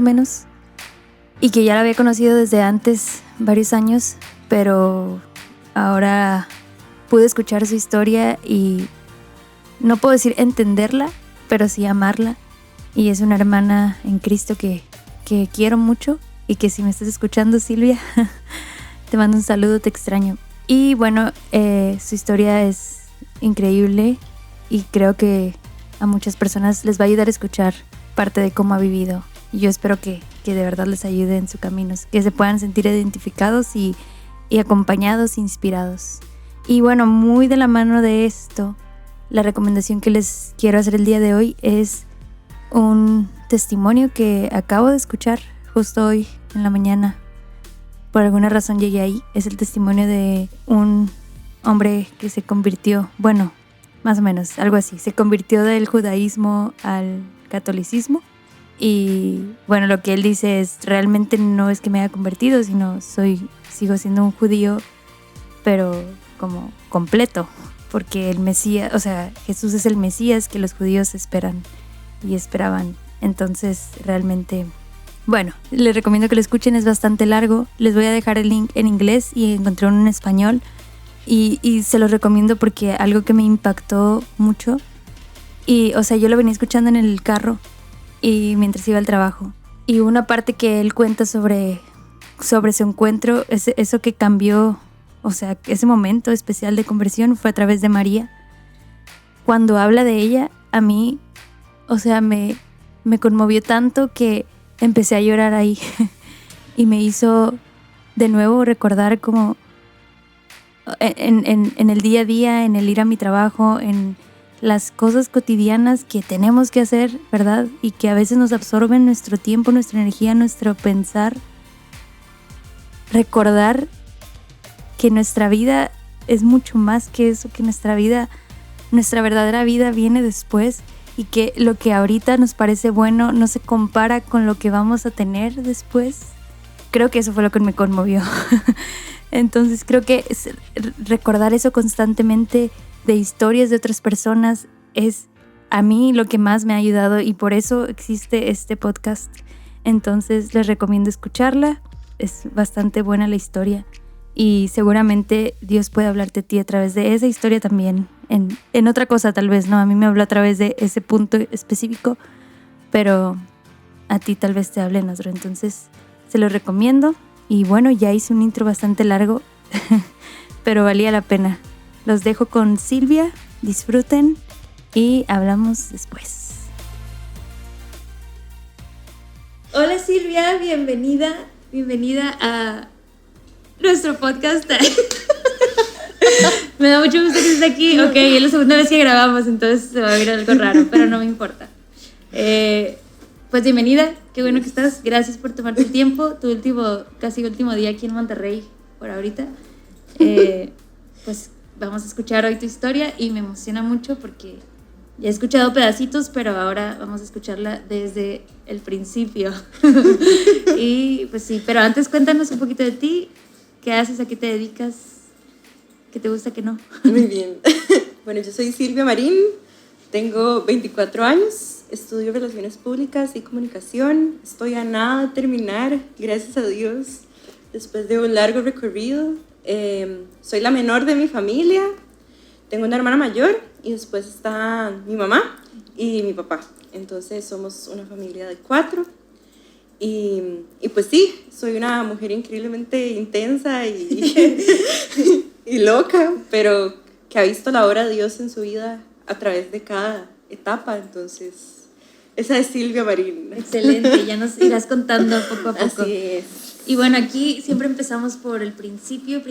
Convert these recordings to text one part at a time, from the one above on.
o menos, y que ya la había conocido desde antes, varios años, pero ahora pude escuchar su historia y no puedo decir entenderla, pero sí amarla. Y es una hermana en Cristo que quiero mucho, y que si me estás escuchando, Silvia, te mando un saludo, te extraño. Y bueno, su historia es increíble y creo que a muchas personas les va a ayudar a escuchar parte de cómo ha vivido. Y yo espero que de verdad les ayude en su camino, que se puedan sentir identificados y acompañados, inspirados. Y bueno, muy de la mano de esto, la recomendación que les quiero hacer el día de hoy es un testimonio que acabo de escuchar justo hoy en la mañana. Por alguna razón llegué ahí. Es el testimonio de un hombre que se convirtió, bueno, más o menos, algo así. Se convirtió del judaísmo al catolicismo. Y bueno, lo que él dice es, realmente no es que me haya convertido, sino sigo siendo un judío, pero como completo. Porque el Mesías, o sea, Jesús es el Mesías que los judíos esperan y esperaban. Entonces, realmente, bueno, les recomiendo que lo escuchen, es bastante largo. Les voy a dejar el link en inglés y encontré uno en español. Y se los recomiendo porque algo que me impactó mucho. Y, o sea, yo lo venía escuchando en el carro y mientras iba al trabajo. Y una parte que él cuenta sobre su encuentro, eso que cambió, o sea, ese momento especial de conversión fue a través de María. Cuando habla de ella, a mí, o sea, me conmovió tanto que empecé a llorar ahí y me hizo de nuevo recordar como en el día a día, en el ir a mi trabajo, en las cosas cotidianas que tenemos que hacer, ¿verdad? Y que a veces nos absorben nuestro tiempo, nuestra energía, nuestro pensar. Recordar que nuestra vida es mucho más que eso, que nuestra verdadera vida viene después, y que lo que ahorita nos parece bueno no se compara con lo que vamos a tener después. Creo que eso fue lo que me conmovió. Entonces creo que recordar eso constantemente de historias de otras personas es a mí lo que más me ha ayudado, y por eso existe este podcast. Entonces les recomiendo escucharla. Es bastante buena la historia y seguramente Dios puede hablarte a ti a través de esa historia también. En otra cosa tal vez, ¿no? A mí me habló a través de ese punto específico, pero a ti tal vez te hable en otro. Entonces se lo recomiendo. Y bueno, ya hice un intro bastante largo, pero valía la pena. Los dejo con Silvia, disfruten y hablamos después. Hola Silvia, bienvenida a nuestro podcast. Me da mucho gusto que estés aquí. Ok, es la segunda vez que grabamos, entonces se va a ver algo raro, pero no me importa. Pues bienvenida, qué bueno que estás. Gracias por tomarte el tiempo. Casi último día aquí en Monterrey por ahorita. Pues vamos a escuchar hoy tu historia y me emociona mucho porque ya he escuchado pedacitos, pero ahora vamos a escucharla desde el principio. Y pues sí, pero antes cuéntanos un poquito de ti. ¿Qué haces? ¿A qué te dedicas? ¿Qué te gusta? ¿Qué no? Muy bien. Bueno, yo soy Silvia Marín, tengo 24 años, estudio Relaciones Públicas y Comunicación. Estoy a nada de terminar, gracias a Dios, después de un largo recorrido. Soy la menor de mi familia, tengo una hermana mayor y después está mi mamá y mi papá. Entonces somos una familia de 4. Y pues sí, soy una mujer increíblemente intensa y loca, pero que ha visto la obra de Dios en su vida a través de cada etapa. Entonces, esa es Silvia Marín. Excelente, ya nos irás contando poco a poco. Así es. Y bueno, aquí siempre empezamos por el principio,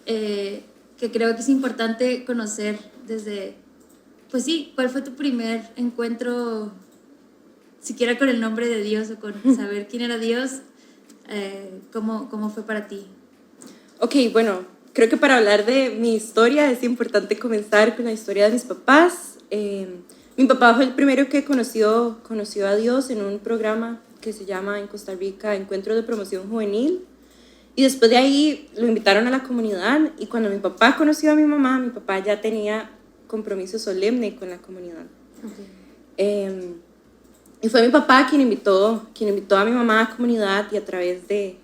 que creo que es importante conocer desde, pues sí, ¿cuál fue tu primer encuentro, siquiera con el nombre de Dios o con saber quién era Dios? ¿Cómo fue para ti? Ok, bueno, creo que para hablar de mi historia es importante comenzar con la historia de mis papás. Mi papá fue el primero que conoció a Dios en un programa que se llama en Costa Rica Encuentro de Promoción Juvenil. Y después de ahí lo invitaron a la comunidad, y cuando mi papá conoció a mi mamá, mi papá ya tenía compromiso solemne con la comunidad. Okay. Y fue mi papá quien invitó a mi mamá a comunidad, y a través de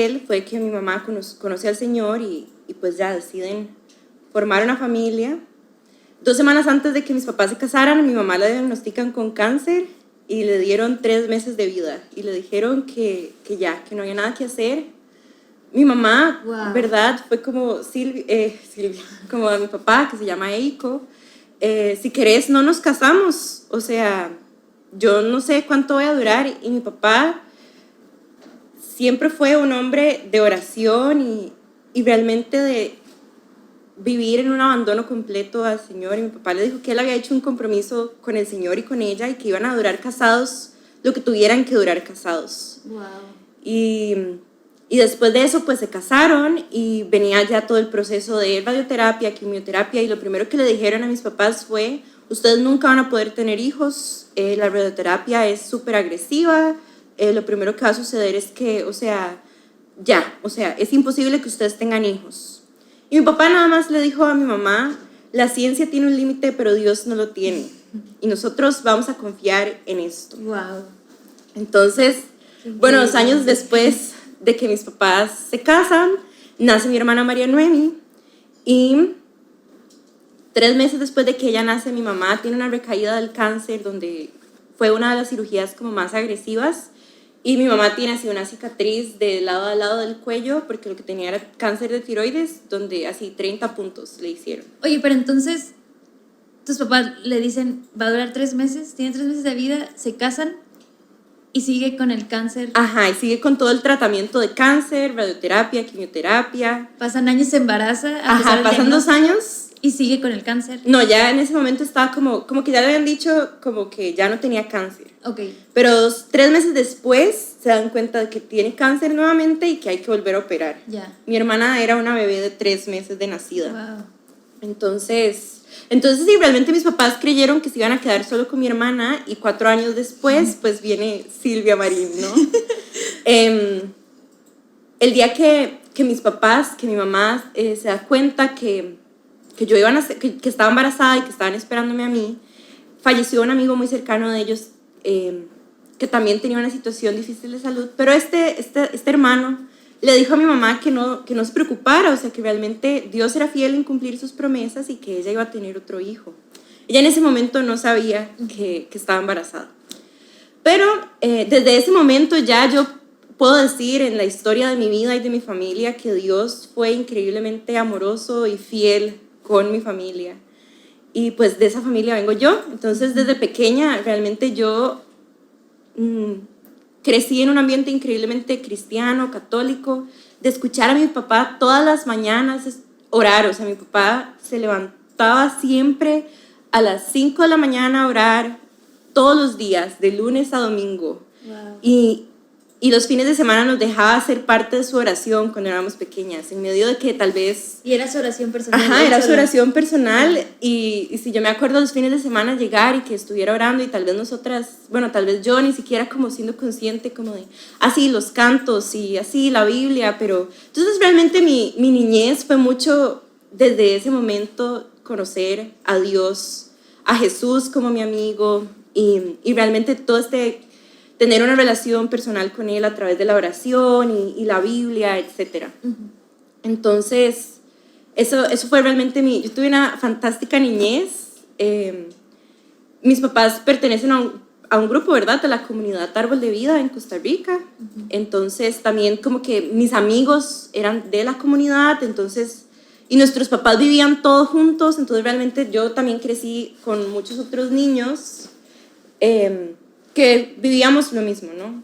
él fue que mi mamá conoce al Señor, y pues ya deciden formar una familia. 2 semanas antes de que mis papás se casaran, a mi mamá la diagnostican con cáncer y le dieron 3 meses de vida, y le dijeron que no había nada que hacer. Mi mamá, Wow. ¿verdad? Fue como Silvia, como a mi papá, que se llama Eiko. Si querés, no nos casamos. O sea, yo no sé cuánto voy a durar. Y mi papá siempre fue un hombre de oración y realmente de vivir en un abandono completo al Señor. Y mi papá le dijo que él había hecho un compromiso con el Señor y con ella, y que iban a durar casados lo que tuvieran que durar casados. Wow. Y después de eso, pues se casaron, y venía ya todo el proceso de radioterapia, quimioterapia, y lo primero que le dijeron a mis papás fue: ustedes nunca van a poder tener hijos, la radioterapia es súper agresiva, lo primero que va a suceder es que, es imposible que ustedes tengan hijos. Y mi papá nada más le dijo a mi mamá: la ciencia tiene un límite, pero Dios no lo tiene, y nosotros vamos a confiar en esto. Wow. Entonces, bueno, 2 años después de que mis papás se casan, nace mi hermana María Noemi, y 3 meses después de que ella nace, mi mamá tiene una recaída del cáncer, donde fue una de las cirugías como más agresivas, y mi mamá tiene así una cicatriz de lado a lado del cuello, porque lo que tenía era cáncer de tiroides, donde así 30 puntos le hicieron. Oye, pero entonces tus papás le dicen, va a durar 3 meses, tiene 3 meses de vida, se casan y sigue con el cáncer. Ajá, y sigue con todo el tratamiento de cáncer, radioterapia, quimioterapia. Pasan años, se embaraza. Ajá, pasan 2 años. Y sigue con el cáncer. No, ya en ese momento estaba como que ya le habían dicho como que ya no tenía cáncer. Ok. Pero 3 meses después se dan cuenta de que tiene cáncer nuevamente y que hay que volver a operar. Ya. Mi hermana era una bebé de 3 meses de nacida. Wow. Entonces sí, realmente mis papás creyeron que se iban a quedar solo con mi hermana, y 4 años después, pues viene Silvia Marín, ¿no? El día que mi mamá se da cuenta que yo iba a nacer, que estaba embarazada y que estaban esperándome a mí, falleció un amigo muy cercano de ellos, que también tenía una situación difícil de salud, pero este hermano le dijo a mi mamá que no se preocupara, o sea, que realmente Dios era fiel en cumplir sus promesas y que ella iba a tener otro hijo. Ella en ese momento no sabía que estaba embarazada. Pero desde ese momento ya yo puedo decir en la historia de mi vida y de mi familia que Dios fue increíblemente amoroso y fiel con mi familia. Y pues de esa familia vengo yo. Entonces desde pequeña realmente yo crecí en un ambiente increíblemente cristiano, católico, de escuchar a mi papá todas las mañanas orar. O sea, mi papá se levantaba siempre a las 5 de la mañana a orar todos los días, de lunes a domingo. Wow. Y los fines de semana nos dejaba ser parte de su oración cuando éramos pequeñas, en medio de que tal vez... Y era su oración personal. Ajá, era su oración personal. Y si yo me acuerdo los fines de semana llegar y que estuviera orando, y tal vez nosotras, bueno, tal vez yo ni siquiera como siendo consciente como de, así los cantos y así la Biblia, pero... Entonces realmente mi niñez fue mucho desde ese momento conocer a Dios, a Jesús como mi amigo, y realmente todo tener una relación personal con Él a través de la oración y la Biblia, etc. Uh-huh. Entonces, eso fue realmente yo tuve una fantástica niñez. Mis papás pertenecen a un grupo, ¿verdad?, de la comunidad Árbol de Vida en Costa Rica. Uh-huh. Entonces, también como que mis amigos eran de la comunidad, entonces, y nuestros papás vivían todos juntos, entonces realmente yo también crecí con muchos otros niños que vivíamos lo mismo, ¿no?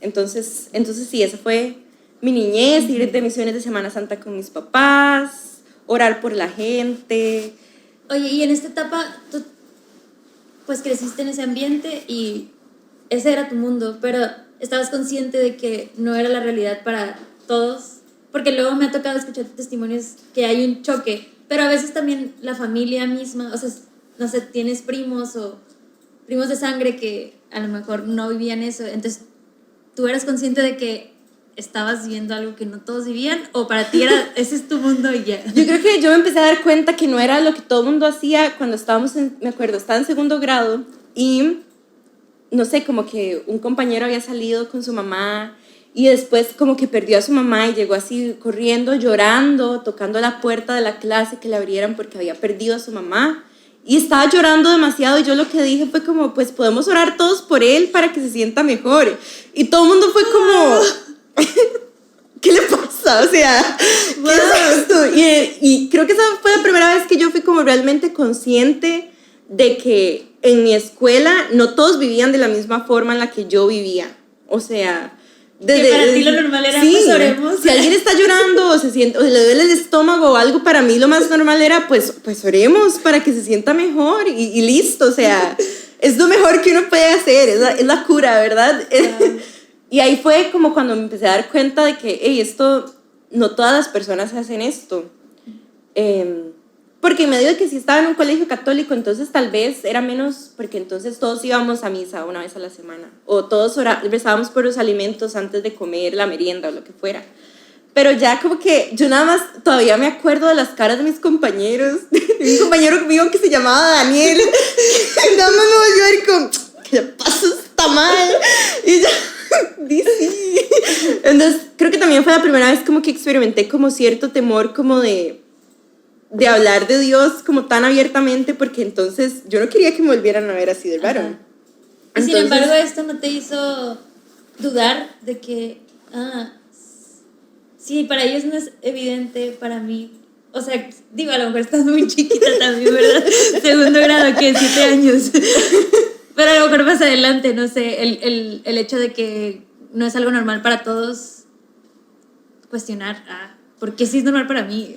Entonces sí, esa fue mi niñez, ir de misiones de Semana Santa con mis papás, orar por la gente. Oye, y en esta etapa tú pues creciste en ese ambiente y ese era tu mundo, pero estabas consciente de que no era la realidad para todos, porque luego me ha tocado escuchar testimonios que hay un choque, pero a veces también la familia misma, o sea, no sé, tienes primos de sangre que a lo mejor no vivían eso, entonces tú eras consciente de que estabas viviendo algo que no todos vivían, o para ti era ese es tu mundo y ya. Yo creo que yo me empecé a dar cuenta que no era lo que todo el mundo hacía cuando me acuerdo, estaba en 2º grado y no sé, como que un compañero había salido con su mamá y después como que perdió a su mamá y llegó así corriendo, llorando, tocando la puerta de la clase que le abrieran porque había perdido a su mamá. Y estaba llorando demasiado y yo lo que dije fue como, pues podemos orar todos por él para que se sienta mejor. Y todo el mundo fue como, ¿qué le pasa? O sea, ¿qué es esto? Y creo que esa fue la primera vez que yo fui como realmente consciente de que en mi escuela no todos vivían de la misma forma en la que yo vivía. O sea... que para ti lo normal era, sí, pues oremos. Si alguien está llorando o se siente, o le duele el estómago o algo, para mí lo más normal era pues oremos para que se sienta mejor y listo, o sea, es lo mejor que uno puede hacer, es la cura, ¿verdad? Wow. Y ahí fue como cuando me empecé a dar cuenta de que, hey, esto, no todas las personas hacen esto. Porque en medio de que sí estaba en un colegio católico, entonces tal vez era menos, porque entonces todos íbamos a misa una vez a la semana, o todos rezábamos por los alimentos antes de comer la merienda o lo que fuera. Pero ya como que yo nada más todavía me acuerdo de las caras de mis compañeros, de un compañero conmigo que se llamaba Daniel, nada más me volvió a ver como, ¿qué le pasa? Está mal. Y ya, sí. Entonces creo que también fue la primera vez como que experimenté como cierto temor como de hablar de Dios como tan abiertamente, porque entonces yo no quería que me volvieran a ver así de raro. Y sin embargo esto no te hizo dudar de que, sí, para ellos no es evidente, para mí, o sea, digo, a lo mejor estás muy chiquita también, ¿verdad? Segundo grado, que 7 años. Pero a lo mejor más adelante, no sé, el hecho de que no es algo normal para todos, cuestionar, ¿por qué sí es normal para mí?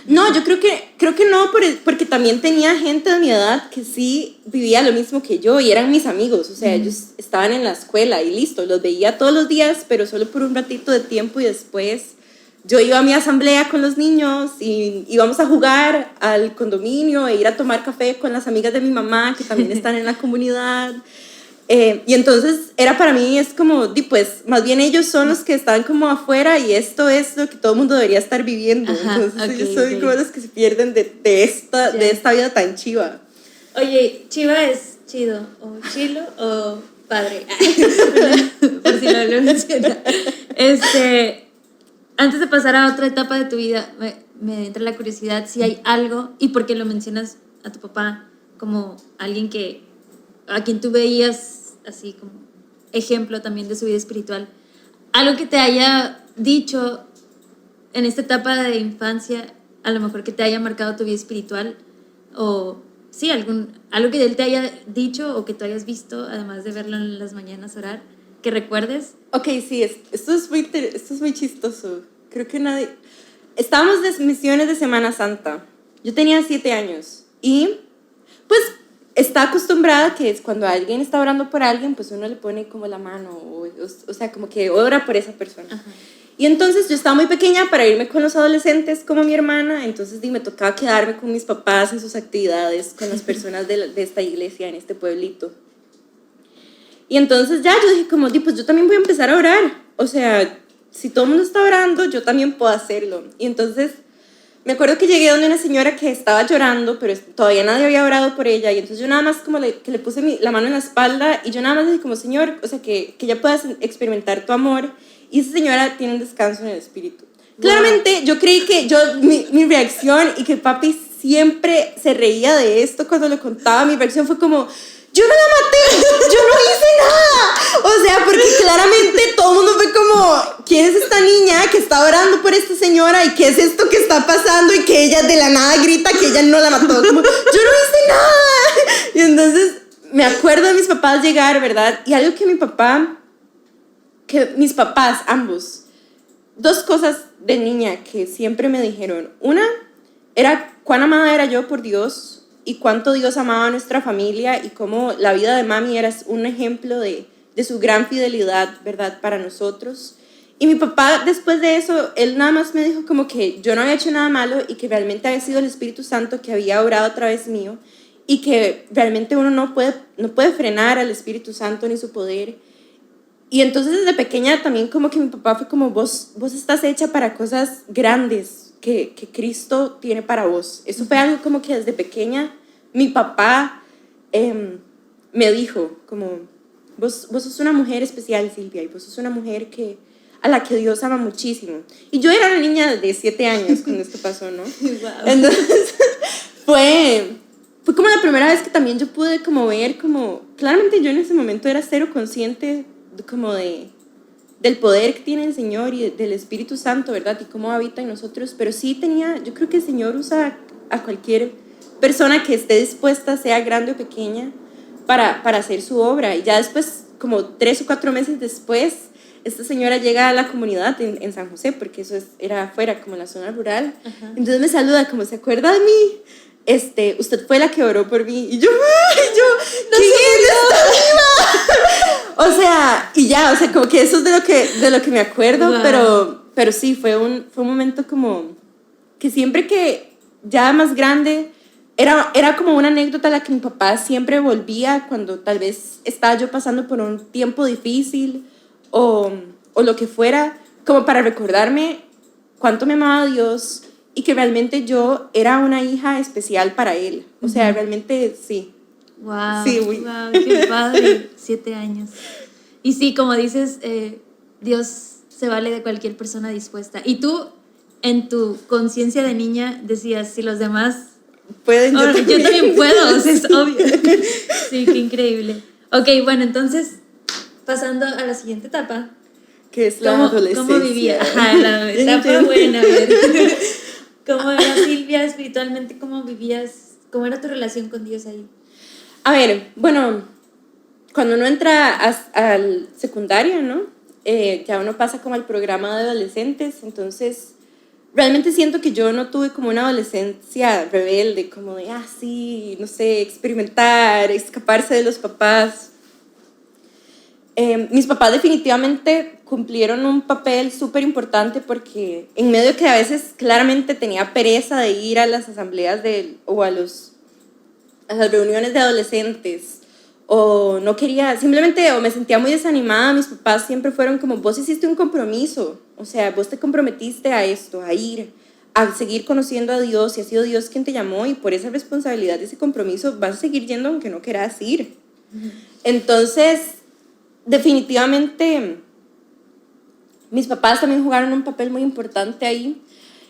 No, yo creo que no, porque también tenía gente de mi edad que sí vivía lo mismo que yo y eran mis amigos, o sea, ellos estaban en la escuela y listo, los veía todos los días, pero solo por un ratito de tiempo y después yo iba a mi asamblea con los niños y íbamos a jugar al condominio e ir a tomar café con las amigas de mi mamá que también están en la comunidad. Y entonces era para mí, es como, pues, más bien ellos son los que están como afuera y esto es lo que todo el mundo debería estar viviendo. Ajá, entonces yo soy como los que se pierden de esta vida tan chiva. Oye, chiva es chido, o chilo, o padre. Por si lo menciona. Antes de pasar a otra etapa de tu vida, me entra la curiosidad si hay algo, y porque lo mencionas a tu papá como alguien a quien tú veías así como ejemplo también de su vida espiritual, algo que te haya dicho en esta etapa de infancia, a lo mejor que te haya marcado tu vida espiritual, o sí, algo que él te haya dicho o que tú hayas visto, además de verlo en las mañanas orar, que recuerdes. Ok, sí, esto es muy chistoso. Creo que nadie... Estábamos de misiones de Semana Santa. Yo tenía 7 años y pues está acostumbrada que es cuando alguien está orando por alguien, pues uno le pone como la mano, o sea, como que ora por esa persona. Ajá. Y entonces yo estaba muy pequeña para irme con los adolescentes como mi hermana, entonces me tocaba quedarme con mis papás en sus actividades, con las personas de esta iglesia, en este pueblito. Y entonces ya yo dije como, pues yo también voy a empezar a orar, o sea, si todo el mundo está orando, yo también puedo hacerlo. Y entonces me acuerdo que llegué donde una señora que estaba llorando, pero todavía nadie había orado por ella, y entonces yo nada más como le puse la mano en la espalda, y yo nada más dije como, Señor, o sea, que ya puedas experimentar tu amor, y esa señora tiene un descanso en el espíritu. Wow. Claramente yo creí que mi reacción, y que papi siempre se reía de esto cuando lo contaba, mi reacción fue como, yo no la maté, yo no hice nada. O sea, porque claramente todo el mundo fue como, ¿quién es esta niña que está orando por esta señora? ¿Y qué es esto que está pasando? Y que ella de la nada grita que ella no la mató. Como, yo no hice nada. Y entonces me acuerdo de mis papás llegar, ¿verdad? Y algo que mis papás, ambos, 2 cosas de niña que siempre me dijeron. Una era cuán amada era yo por Dios, y cuánto Dios amaba a nuestra familia, y cómo la vida de mami era un ejemplo de su gran fidelidad, ¿verdad?, para nosotros. Y mi papá, después de eso, él nada más me dijo como que yo no había hecho nada malo, y que realmente había sido el Espíritu Santo que había orado a través mío, y que realmente uno no puede frenar al Espíritu Santo ni su poder. Y entonces desde pequeña también como que mi papá fue como, vos estás hecha para cosas grandes que Cristo tiene para vos. Eso fue algo como que desde pequeña mi papá me dijo, como, vos sos una mujer especial, Silvia, y vos sos una mujer a la que Dios ama muchísimo. Y yo era una niña de 7 años cuando esto pasó, ¿no? Wow. Entonces, fue como la primera vez que también yo pude como ver, como, claramente yo en ese momento era cero consciente como del poder que tiene el Señor y del Espíritu Santo, ¿verdad? Y cómo habita en nosotros, pero sí yo creo que el Señor usa a cualquier persona que esté dispuesta, sea grande o pequeña, para hacer su obra. Y ya después, como 3 o 4 meses después, esta señora llega a la comunidad en San José, porque eso era afuera, como en la zona rural. Ajá. Entonces me saluda, como, ¿se acuerda de mí? Usted fue la que oró por mí. Y yo, ¿quién está viva? O sea, y ya, o sea, como que eso es de lo que me acuerdo, wow. pero sí, fue un momento como que siempre que ya más grande, era como una anécdota a la que mi papá siempre volvía cuando tal vez estaba yo pasando por un tiempo difícil o lo que fuera, como para recordarme cuánto me amaba Dios y que realmente yo era una hija especial para Él. O sea, realmente sí. Wow, sí, wow, qué padre, 7 años. Y sí, como dices, Dios se vale de cualquier persona dispuesta. Y tú, en tu conciencia de niña, decías, si los demás pueden, yo también puedo, o sea, es obvio. Sí, qué increíble. Ok, bueno, entonces, pasando a la siguiente etapa. Que es la adolescencia. ¿Cómo vivía? Ajá, la etapa buena, a ver. ¿Cómo era Silvia espiritualmente? ¿Cómo vivías? ¿Cómo era tu relación con Dios ahí? A ver, bueno, cuando uno entra al secundario, ¿no? Ya uno pasa como al programa de adolescentes, entonces realmente siento que yo no tuve como una adolescencia rebelde, como de, sí, no sé, experimentar, escaparse de los papás. Mis papás definitivamente cumplieron un papel súper importante porque en medio que a veces claramente tenía pereza de ir a las asambleas o a las reuniones de adolescentes o no quería, simplemente o me sentía muy desanimada, mis papás siempre fueron como, vos hiciste un compromiso, o sea, vos te comprometiste a esto, a ir, a seguir conociendo a Dios y ha sido Dios quien te llamó y por esa responsabilidad de ese compromiso vas a seguir yendo aunque no quieras ir. Entonces, definitivamente mis papás también jugaron un papel muy importante ahí.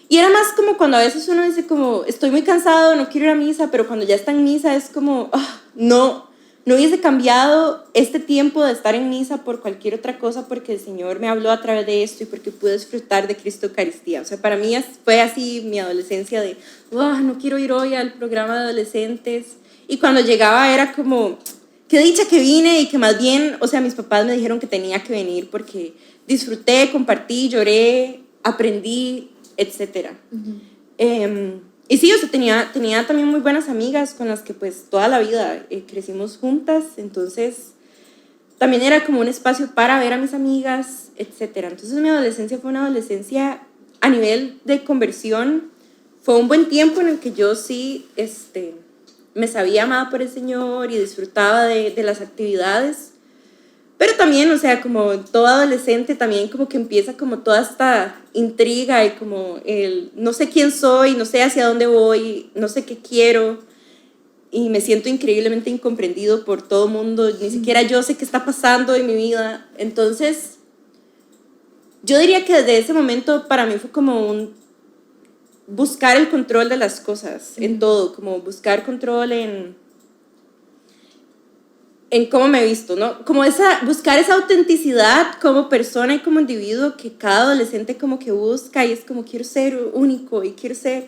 Y era más como cuando a veces uno dice como, estoy muy cansado, no quiero ir a misa, pero cuando ya está en misa es como, no hubiese cambiado este tiempo de estar en misa por cualquier otra cosa porque el Señor me habló a través de esto y porque pude disfrutar de Cristo Eucaristía. O sea, para mí fue así mi adolescencia de, no quiero ir hoy al programa de adolescentes. Y cuando llegaba era como, qué dicha que vine y que más bien, o sea, mis papás me dijeron que tenía que venir porque disfruté, compartí, lloré, aprendí, etc. Y sí, o sea, tenía también muy buenas amigas con las que pues toda la vida crecimos juntas, entonces también era como un espacio para ver a mis amigas, etc. Entonces mi adolescencia fue una adolescencia a nivel de conversión, fue un buen tiempo en el que yo sí me sabía amada por el Señor y disfrutaba de las actividades. Pero también, o sea, como todo adolescente, también como que empieza como toda esta intriga y como el no sé quién soy, no sé hacia dónde voy, no sé qué quiero. Y me siento increíblemente incomprendido por todo el mundo. Ni siquiera yo sé qué está pasando en mi vida. Entonces, yo diría que desde ese momento para mí fue como un buscar el control de las cosas, en todo. Como buscar control en cómo me he visto, ¿no? Como buscar esa autenticidad como persona y como individuo que cada adolescente como que busca y es como quiero ser único y quiero ser...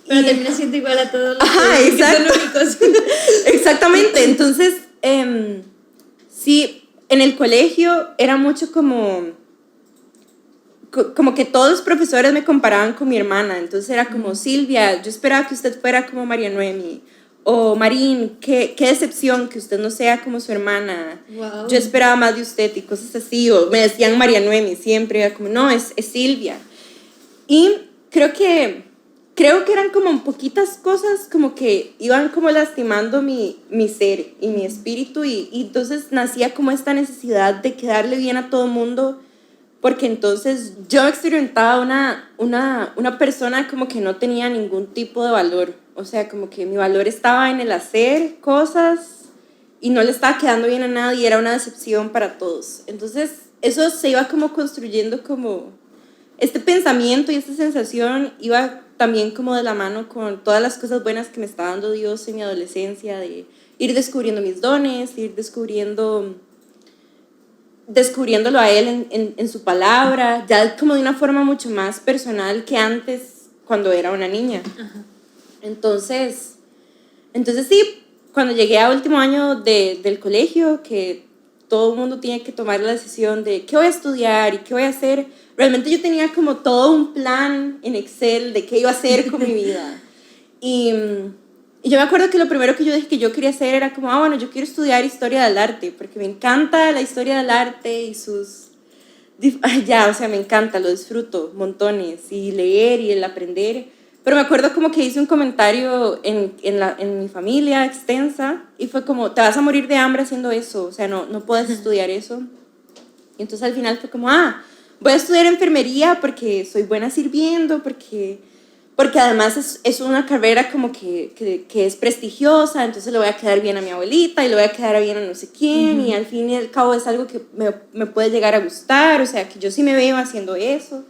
Pero termina siendo igual a todos los que son únicos. Exactamente, entonces sí, en el colegio era mucho como que todos los profesores me comparaban con mi hermana, entonces era como Silvia, yo esperaba que usted fuera como María Noemi. O Marín, qué decepción que usted no sea como su hermana. Wow. Yo esperaba más de usted y cosas así. O me decían María Noemi siempre. Era como, no, es Silvia. Y creo que eran como poquitas cosas como que iban como lastimando mi ser y mi espíritu. Y entonces nacía como esta necesidad de quedarle bien a todo mundo. Porque entonces yo experimentaba una persona como que no tenía ningún tipo de valor. O sea, como que mi valor estaba en el hacer cosas no le estaba quedando bien a nadie, era una decepción para todos. Entonces eso se iba como construyendo como este pensamiento y esta sensación iba también como de la mano con todas las cosas buenas que me estaba dando Dios en mi adolescencia, de ir descubriendo mis dones, ir descubriéndolo a Él en su palabra, ya como de una forma mucho más personal que antes cuando era una niña. Ajá. Entonces sí, cuando llegué a último año del colegio, que todo el mundo tiene que tomar la decisión de qué voy a estudiar y qué voy a hacer, realmente yo tenía como todo un plan en Excel de qué iba a hacer con mi vida. Y yo me acuerdo que lo primero que yo dije que yo quería hacer era como, bueno, yo quiero estudiar historia del arte, porque me encanta la historia del arte y sus... Ya, o sea, me encanta, lo disfruto montones, y leer y el aprender. Pero me acuerdo como que hice un comentario en mi familia extensa y fue como, te vas a morir de hambre haciendo eso, o sea, no puedes estudiar eso. Y entonces al final fue como, voy a estudiar enfermería porque soy buena sirviendo, porque además es una carrera como que es prestigiosa, entonces le voy a quedar bien a mi abuelita y le voy a quedar bien a no sé quién, y al fin y al cabo es algo que me puede llegar a gustar, o sea, que yo sí me veo haciendo eso.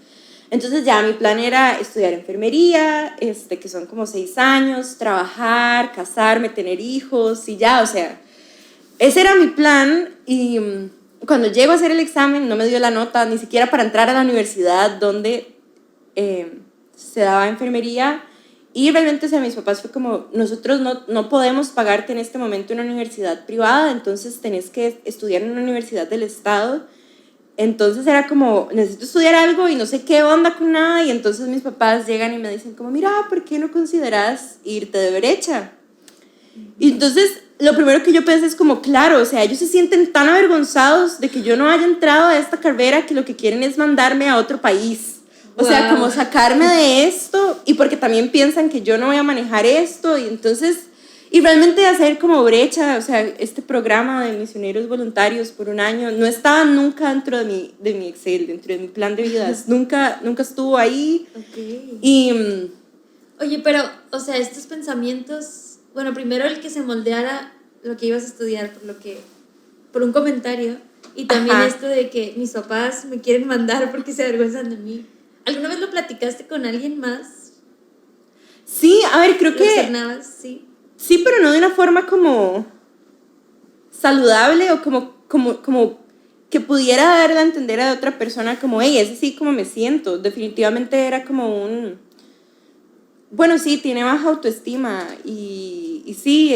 Entonces ya mi plan era estudiar enfermería, que son como 6 años, trabajar, casarme, tener hijos y ya, o sea, ese era mi plan. Y cuando llego a hacer el examen no me dio la nota ni siquiera para entrar a la universidad donde se daba enfermería, y realmente, o sea, mis papás fue como, nosotros no podemos pagarte en este momento una universidad privada, entonces tenés que estudiar en una universidad del Estado. Entonces era como, necesito estudiar algo y no sé qué onda con nada, y entonces mis papás llegan y me dicen como, mira, ¿por qué no consideras irte de brecha? Y entonces lo primero que yo pensé es como, claro, o sea, ellos se sienten tan avergonzados de que yo no haya entrado a esta carrera que lo que quieren es mandarme a otro país. O sea, como sacarme de esto, y porque también piensan que yo no voy a manejar esto, y entonces, y realmente hacer como brecha, o sea, este programa de misioneros voluntarios por un año no estaba nunca dentro de mi Excel, dentro de mi plan de vidas, nunca estuvo ahí. Okay. Y oye, pero, o sea, estos pensamientos, bueno, primero el que se moldeara lo que ibas a estudiar por un comentario, y también esto de que mis papás me quieren mandar porque se avergüenzan de mí. ¿Alguna vez lo platicaste con alguien más? sí, a ver, creo ¿Lo que externabas? Sí. sí, pero no de una forma como saludable, o como que pudiera darle a entender a otra persona como, hey, es así como me siento. Definitivamente era como bueno, sí, tiene baja autoestima y sí,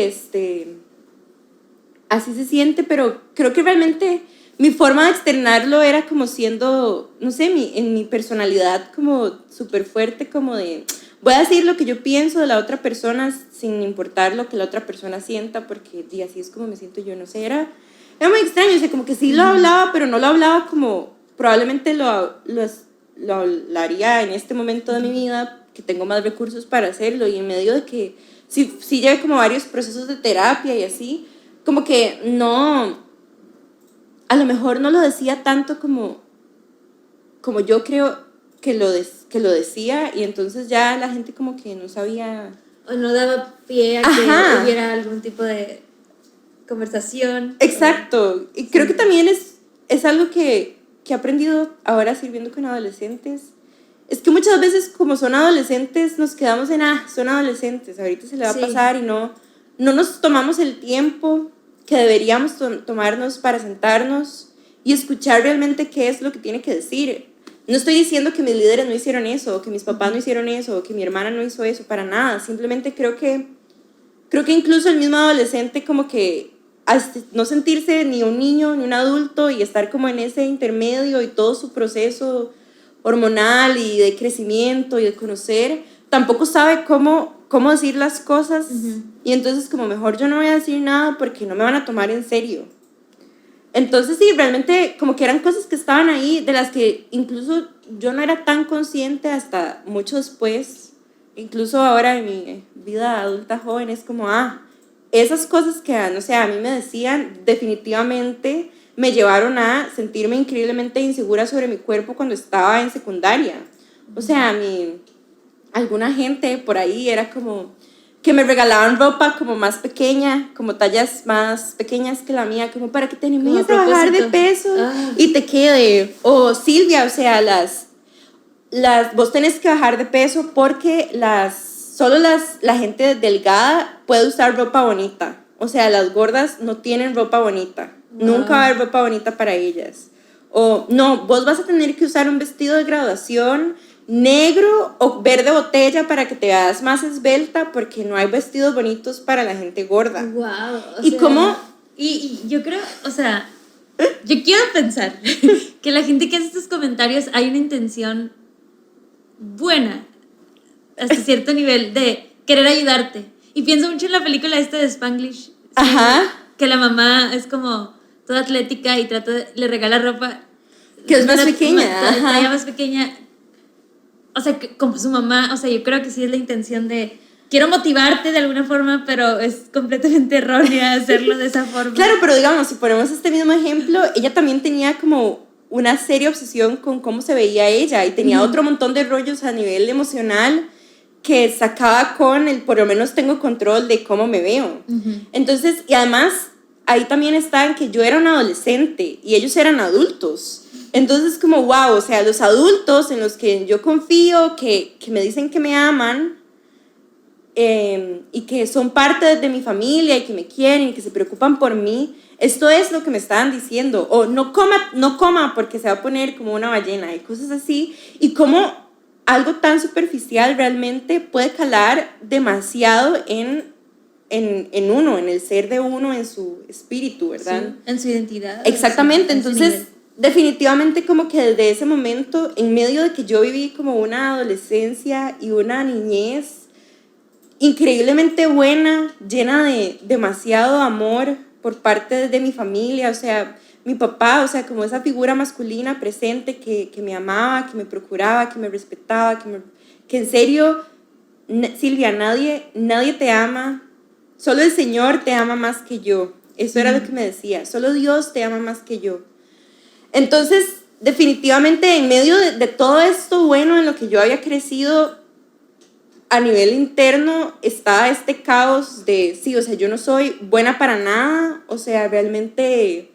así se siente, pero creo que realmente mi forma de externarlo era como siendo, no sé, en mi personalidad como súper fuerte, como de, voy a decir lo que yo pienso de la otra persona sin importar lo que la otra persona sienta, porque así es como me siento yo, no sé, era muy extraño, o sea, como que sí lo hablaba, pero no lo hablaba como probablemente lo haría en este momento de mi vida, que tengo más recursos para hacerlo, y en medio de que sí llevé como varios procesos de terapia y así, como que no, a lo mejor no lo decía tanto como yo creo que lo decía, y entonces ya la gente como que no sabía. O no daba pie a que hubiera algún tipo de conversación. Exacto. Y creo que también es algo que he aprendido ahora sirviendo con adolescentes. Es que muchas veces, como son adolescentes, nos quedamos en, son adolescentes, ahorita se le va a pasar, y no nos tomamos el tiempo que deberíamos tomarnos para sentarnos y escuchar realmente qué es lo que tiene que decir. No estoy diciendo que mis líderes no hicieron eso, o que mis papás no hicieron eso, o que mi hermana no hizo eso, para nada. Simplemente creo que incluso el mismo adolescente, como que no sentirse ni un niño ni un adulto y estar como en ese intermedio, y todo su proceso hormonal y de crecimiento y de conocer, tampoco sabe cómo decir las cosas. Y entonces como mejor yo no voy a decir nada porque no me van a tomar en serio. Entonces sí, realmente como que eran cosas que estaban ahí, de las que incluso yo no era tan consciente hasta mucho después. Incluso ahora en mi vida adulta joven es como, esas cosas que, no sé, a mí me decían, definitivamente me llevaron a sentirme increíblemente insegura sobre mi cuerpo cuando estaba en secundaria. O sea, alguna gente por ahí era como, que me regalaban ropa como más pequeña, como tallas más pequeñas que la mía, como para que te animes a bajar de peso y te quede. O Silvia, o sea, vos tenés que bajar de peso porque solo la gente delgada puede usar ropa bonita. O sea, las gordas no tienen ropa bonita. Nunca va a haber ropa bonita para ellas. O no, vos vas a tener que usar un vestido de graduación negro o verde botella para que te veas más esbelta, porque no hay vestidos bonitos para la gente gorda. Wow. Y cómo... Y yo creo, o sea, yo quiero pensar que la gente que hace estos comentarios hay una intención buena hasta cierto nivel de querer ayudarte. Y pienso mucho en la película esta de Spanglish. Ajá. Que la mamá es como toda atlética y le regala ropa que es más pequeña. Talla más pequeña. O sea, como su mamá, o sea, yo creo que sí es la intención de quiero motivarte de alguna forma, pero es completamente errónea hacerlo de esa forma. Claro, pero digamos, si ponemos este mismo ejemplo, ella también tenía como una seria obsesión con cómo se veía ella y tenía otro montón de rollos a nivel emocional que sacaba con el por lo menos tengo control de cómo me veo. Entonces, y además, ahí también está en que yo era una adolescente y ellos eran adultos. Entonces, como wow, o sea, los adultos en los que yo confío, que me dicen que me aman y que son parte de mi familia y que me quieren y que se preocupan por mí, esto es lo que me estaban diciendo. O no coma porque se va a poner como una ballena y cosas así. Y como algo tan superficial realmente puede calar demasiado en uno, en el ser de uno, en su espíritu, ¿verdad? Sí, en su identidad. Exactamente, entonces definitivamente como que desde ese momento, en medio de que yo viví como una adolescencia y una niñez increíblemente buena, llena de demasiado amor por parte de mi familia, o sea, mi papá, o sea, como esa figura masculina presente que me amaba, que me procuraba, que me respetaba, que en serio, Silvia, nadie te ama, solo el Señor te ama más que yo. Eso era lo que me decía, solo Dios te ama más que yo. Entonces, definitivamente, en medio de todo esto bueno en lo que yo había crecido, a nivel interno estaba este caos de, sí, o sea, yo no soy buena para nada, o sea, realmente,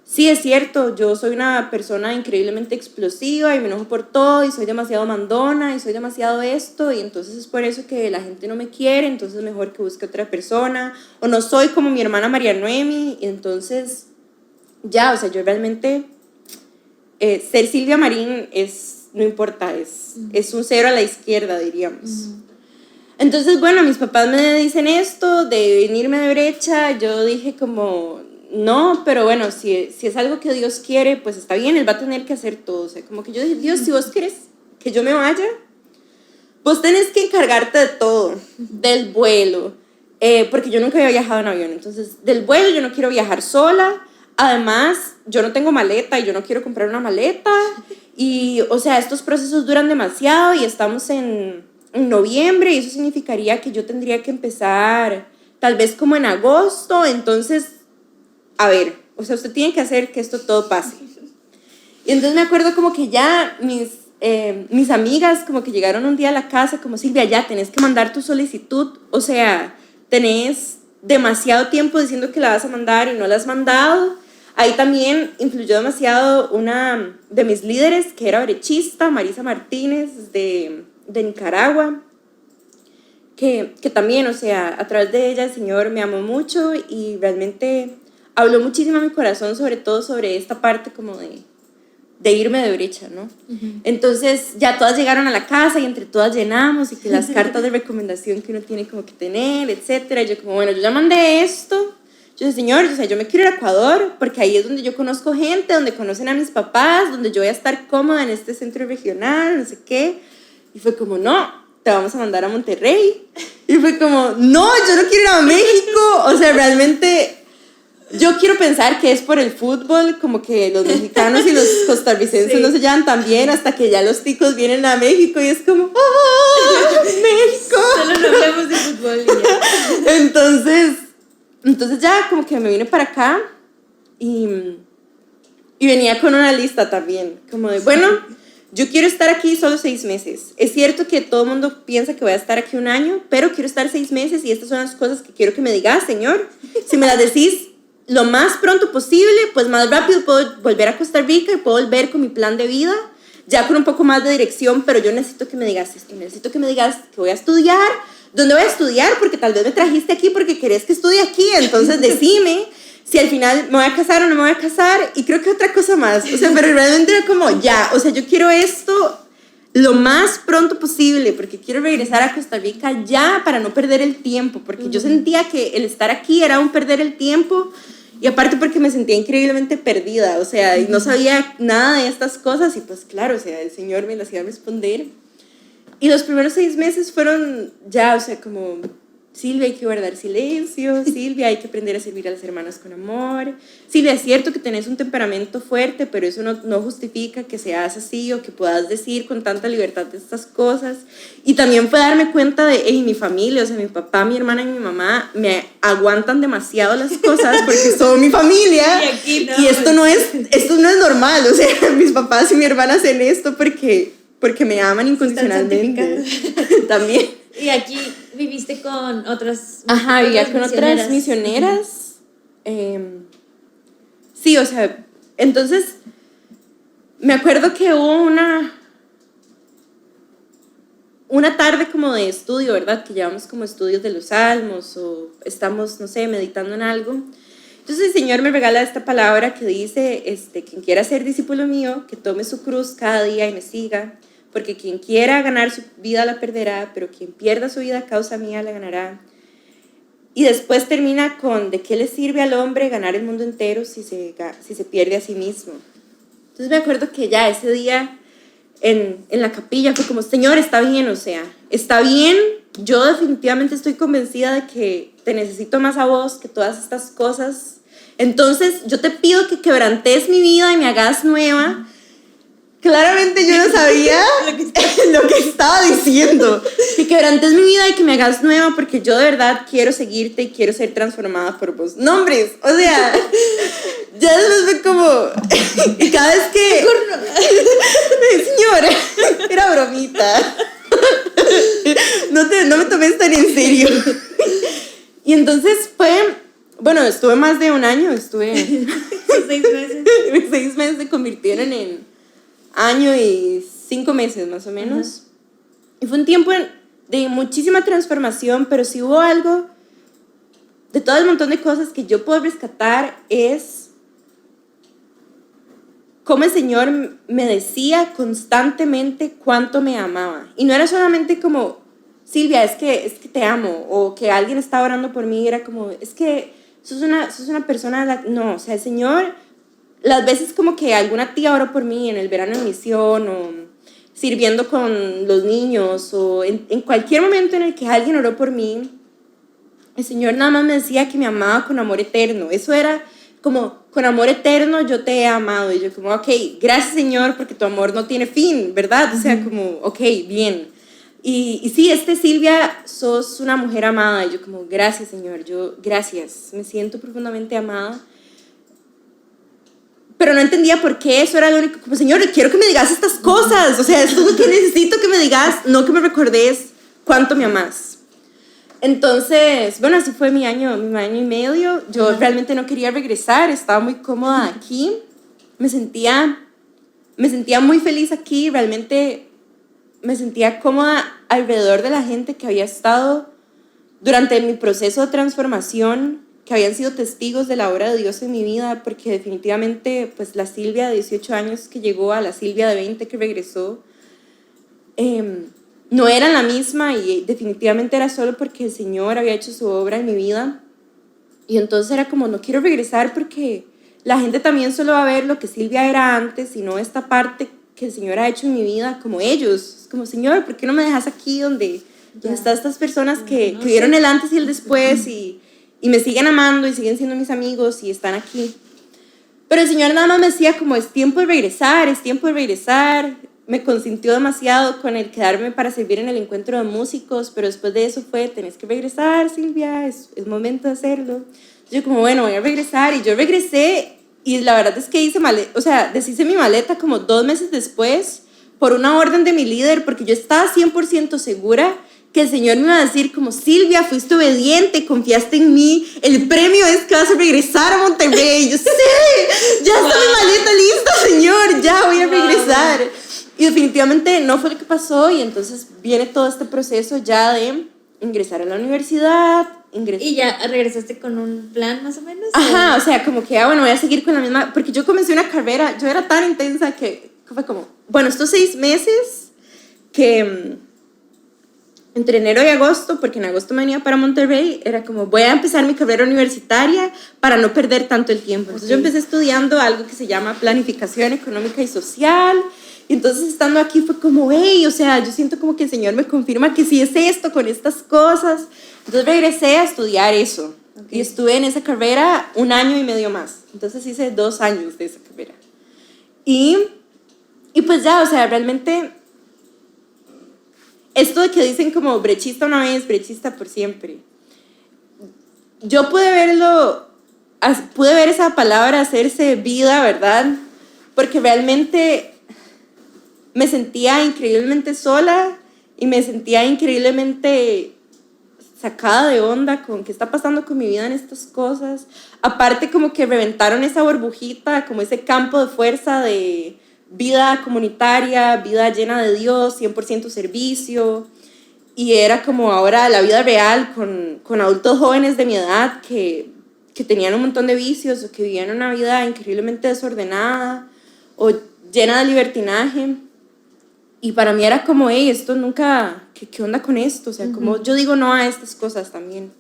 sí es cierto, yo soy una persona increíblemente explosiva y me enojo por todo y soy demasiado mandona y soy demasiado esto y entonces es por eso que la gente no me quiere, entonces es mejor que busque otra persona, o no soy como mi hermana María Noemi, y entonces, ya, o sea, yo realmente... ser Silvia Marín no importa, es un cero a la izquierda, diríamos. Entonces, bueno, mis papás me dicen esto de venirme de brecha, yo dije como, no, pero bueno, si es algo que Dios quiere, pues está bien, Él va a tener que hacer todo. O sea, como que yo dije, Dios, si vos querés que yo me vaya, vos tenés que encargarte de todo, del vuelo, porque yo nunca había viajado en avión, entonces del vuelo yo no quiero viajar sola. Además, yo no tengo maleta y yo no quiero comprar una maleta. Y, o sea, estos procesos duran demasiado y estamos en noviembre y eso significaría que yo tendría que empezar tal vez como en agosto. Entonces, a ver, o sea, usted tiene que hacer que esto todo pase. Y entonces me acuerdo como que ya mis amigas como que llegaron un día a la casa como, Silvia, ya tenés que mandar tu solicitud. O sea, tenés demasiado tiempo diciendo que la vas a mandar y no la has mandado. Ahí también influyó demasiado una de mis líderes, que era brechista, Marisa Martínez, de Nicaragua, que también, o sea, a través de ella el Señor me amó mucho y realmente habló muchísimo a mi corazón, sobre todo sobre esta parte como de irme de brecha, ¿no? Entonces ya todas llegaron a la casa y entre todas llenamos y que las cartas de recomendación que uno tiene como que tener, etcétera. Y yo como, bueno, yo ya mandé esto. Yo dije, Señor, o sea, yo me quiero ir a Ecuador porque ahí es donde yo conozco gente, donde conocen a mis papás, donde yo voy a estar cómoda en este centro regional, no sé qué. Y fue como, no, te vamos a mandar a Monterrey. Y fue como, no, yo no quiero ir a México. O sea, realmente yo quiero pensar que es por el fútbol, como que los mexicanos y los costarricenses no se llevan tan bien hasta que ya los ticos vienen a México y es como, ¡oh, México! Solo no hablamos de fútbol y ya. Entonces ya como que me vine para acá y venía con una lista también, como de, bueno, yo quiero estar aquí solo 6 meses. Es cierto que todo el mundo piensa que voy a estar aquí 1 año, pero quiero estar 6 meses y estas son las cosas que quiero que me digas, Señor. Si me las decís lo más pronto posible, pues más rápido puedo volver a Costa Rica y puedo volver con mi plan de vida, ya con un poco más de dirección, pero yo necesito que me digas esto, necesito que me digas que voy a estudiar, dónde voy a estudiar, porque tal vez me trajiste aquí porque querés que estudie aquí, entonces decime si al final me voy a casar o no me voy a casar, y creo que otra cosa más, o sea, pero realmente era como ya, o sea, yo quiero esto lo más pronto posible, porque quiero regresar a Costa Rica ya para no perder el tiempo, porque yo sentía que el estar aquí era un perder el tiempo, y aparte porque me sentía increíblemente perdida, o sea, y no sabía nada de estas cosas, y pues claro, o sea, el Señor me las iba a responder. Y los primeros 6 meses fueron ya, o sea, como, Silvia, hay que guardar silencio, Silvia, hay que aprender a servir a las hermanas con amor, Silvia, es cierto que tenés un temperamento fuerte, pero eso no justifica que seas así o que puedas decir con tanta libertad de estas cosas. Y también fue darme cuenta de, hey, mi familia, o sea, mi papá, mi hermana y mi mamá me aguantan demasiado las cosas porque son mi familia, y, aquí no, y esto no es normal, o sea, mis papás y mi hermana hacen esto porque me aman incondicionalmente. También. Y aquí viviste con otras... Ajá, vivía con otras misioneras. Sí, o sea, entonces me acuerdo que hubo una tarde como de estudio, ¿verdad? Que llevamos como estudios de los salmos o estamos, no sé, meditando en algo. Entonces el Señor me regala esta palabra que dice, quien quiera ser discípulo mío, que tome su cruz cada día y me siga. Porque quien quiera ganar su vida la perderá, pero quien pierda su vida a causa mía la ganará. Y después termina con, ¿de qué le sirve al hombre ganar el mundo entero si se pierde a sí mismo? Entonces me acuerdo que ya ese día en la capilla fue como, Señor, está bien, o sea, está bien, yo definitivamente estoy convencida de que te necesito más a vos que todas estas cosas. Entonces yo te pido que quebrantes mi vida y me hagas nueva. Claramente yo no sabía lo que estaba diciendo. Que quebrantes mi vida y que me hagas nueva porque yo de verdad quiero seguirte y quiero ser transformada por vos. Nombres, o sea, ya después fue como... Y cada vez que... Señora, era bromita. No me tomes tan en serio. Y entonces fue... Bueno, estuve más de 1 año, 6 meses. 6 meses se convirtieron en... año y 5 meses más o menos. Uh-huh. Y fue un tiempo de muchísima transformación, pero si hubo algo de todo el montón de cosas que yo puedo rescatar es cómo el Señor me decía constantemente cuánto me amaba. Y no era solamente como, Silvia, es que te amo, o que alguien estaba orando por mí, era como, es que sos una persona, no, o sea, el Señor... Las veces como que alguna tía oró por mí en el verano en misión o sirviendo con los niños o en cualquier momento en el que alguien oró por mí, el Señor nada más me decía que me amaba con amor eterno. Eso era como, con amor eterno yo te he amado. Y yo como, ok, gracias Señor porque tu amor no tiene fin, ¿verdad? O sea, como, ok, bien. Y sí, Silvia, sos una mujer amada. Y yo como, gracias Señor, gracias, me siento profundamente amada. Pero no entendía por qué eso era lo único. Como, Señor, quiero que me digas estas cosas. O sea, esto es lo que necesito que me digas, no que me recordes cuánto me amas. Entonces, bueno, así fue mi año y medio. Yo realmente no quería regresar, estaba muy cómoda aquí. Me sentía muy feliz aquí, realmente me sentía cómoda alrededor de la gente que había estado durante mi proceso de transformación, que habían sido testigos de la obra de Dios en mi vida, porque definitivamente pues la Silvia de 18 años que llegó a la Silvia de 20 que regresó, no eran la misma y definitivamente era solo porque el Señor había hecho su obra en mi vida. Y entonces era como, no quiero regresar porque la gente también solo va a ver lo que Silvia era antes y no esta parte que el Señor ha hecho en mi vida como ellos. Es como, Señor, ¿por qué no me dejas aquí donde están estas personas que vieron el antes y el después y me siguen amando y siguen siendo mis amigos y están aquí? Pero el Señor nada más me decía como, es tiempo de regresar, es tiempo de regresar. Me consintió demasiado con el quedarme para servir en el encuentro de músicos, pero después de eso fue, tenés que regresar, Silvia, es momento de hacerlo. Yo como, bueno, voy a regresar, y yo regresé, y la verdad es que deshice mi maleta como 2 meses después, por una orden de mi líder, porque yo estaba 100% segura que el Señor me iba a decir como, Silvia, fuiste obediente, confiaste en mí, el premio es que vas a regresar a Monterrey. Y yo, sí, ya está mi maleta lista, Señor, ya voy a regresar. Y definitivamente no fue lo que pasó, y entonces viene todo este proceso ya de ingresar a la universidad. ¿Y ya regresaste con un plan más o menos? Ajá, o sea, como que, bueno, voy a seguir con la misma, porque yo comencé una carrera, yo era tan intensa que fue como, bueno, estos 6 meses que entre enero y agosto, porque en agosto me venía para Monterrey, era como, voy a empezar mi carrera universitaria para no perder tanto el tiempo. Entonces yo empecé estudiando algo que se llama planificación económica y social, y entonces estando aquí fue como, hey, o sea, yo siento como que el Señor me confirma que sí es esto, con estas cosas. Entonces regresé a estudiar eso, y estuve en esa carrera 1 año y medio más. Entonces hice 2 años de esa carrera. Y pues ya, o sea, realmente esto de que dicen como brechista una vez, brechista por siempre, yo pude ver esa palabra hacerse vida, ¿verdad? Porque realmente me sentía increíblemente sola y me sentía increíblemente sacada de onda con qué está pasando con mi vida en estas cosas. Aparte como que reventaron esa burbujita, como ese campo de fuerza de vida comunitaria, vida llena de Dios, 100% servicio, y era como ahora la vida real con adultos jóvenes de mi edad que tenían un montón de vicios o que vivían una vida increíblemente desordenada o llena de libertinaje, y para mí era como, hey, esto nunca, ¿qué onda con esto? O sea, como yo digo no a estas cosas también.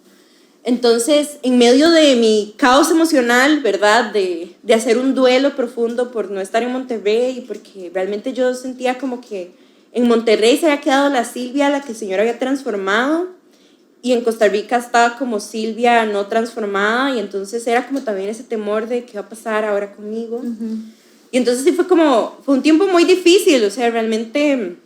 Entonces, en medio de mi caos emocional, ¿verdad? De hacer un duelo profundo por no estar en Monterrey, porque realmente yo sentía como que en Monterrey se había quedado la Silvia a la que el Señor había transformado, y en Costa Rica estaba como Silvia no transformada, y entonces era como también ese temor de qué va a pasar ahora conmigo. Y entonces sí fue un tiempo muy difícil, o sea, realmente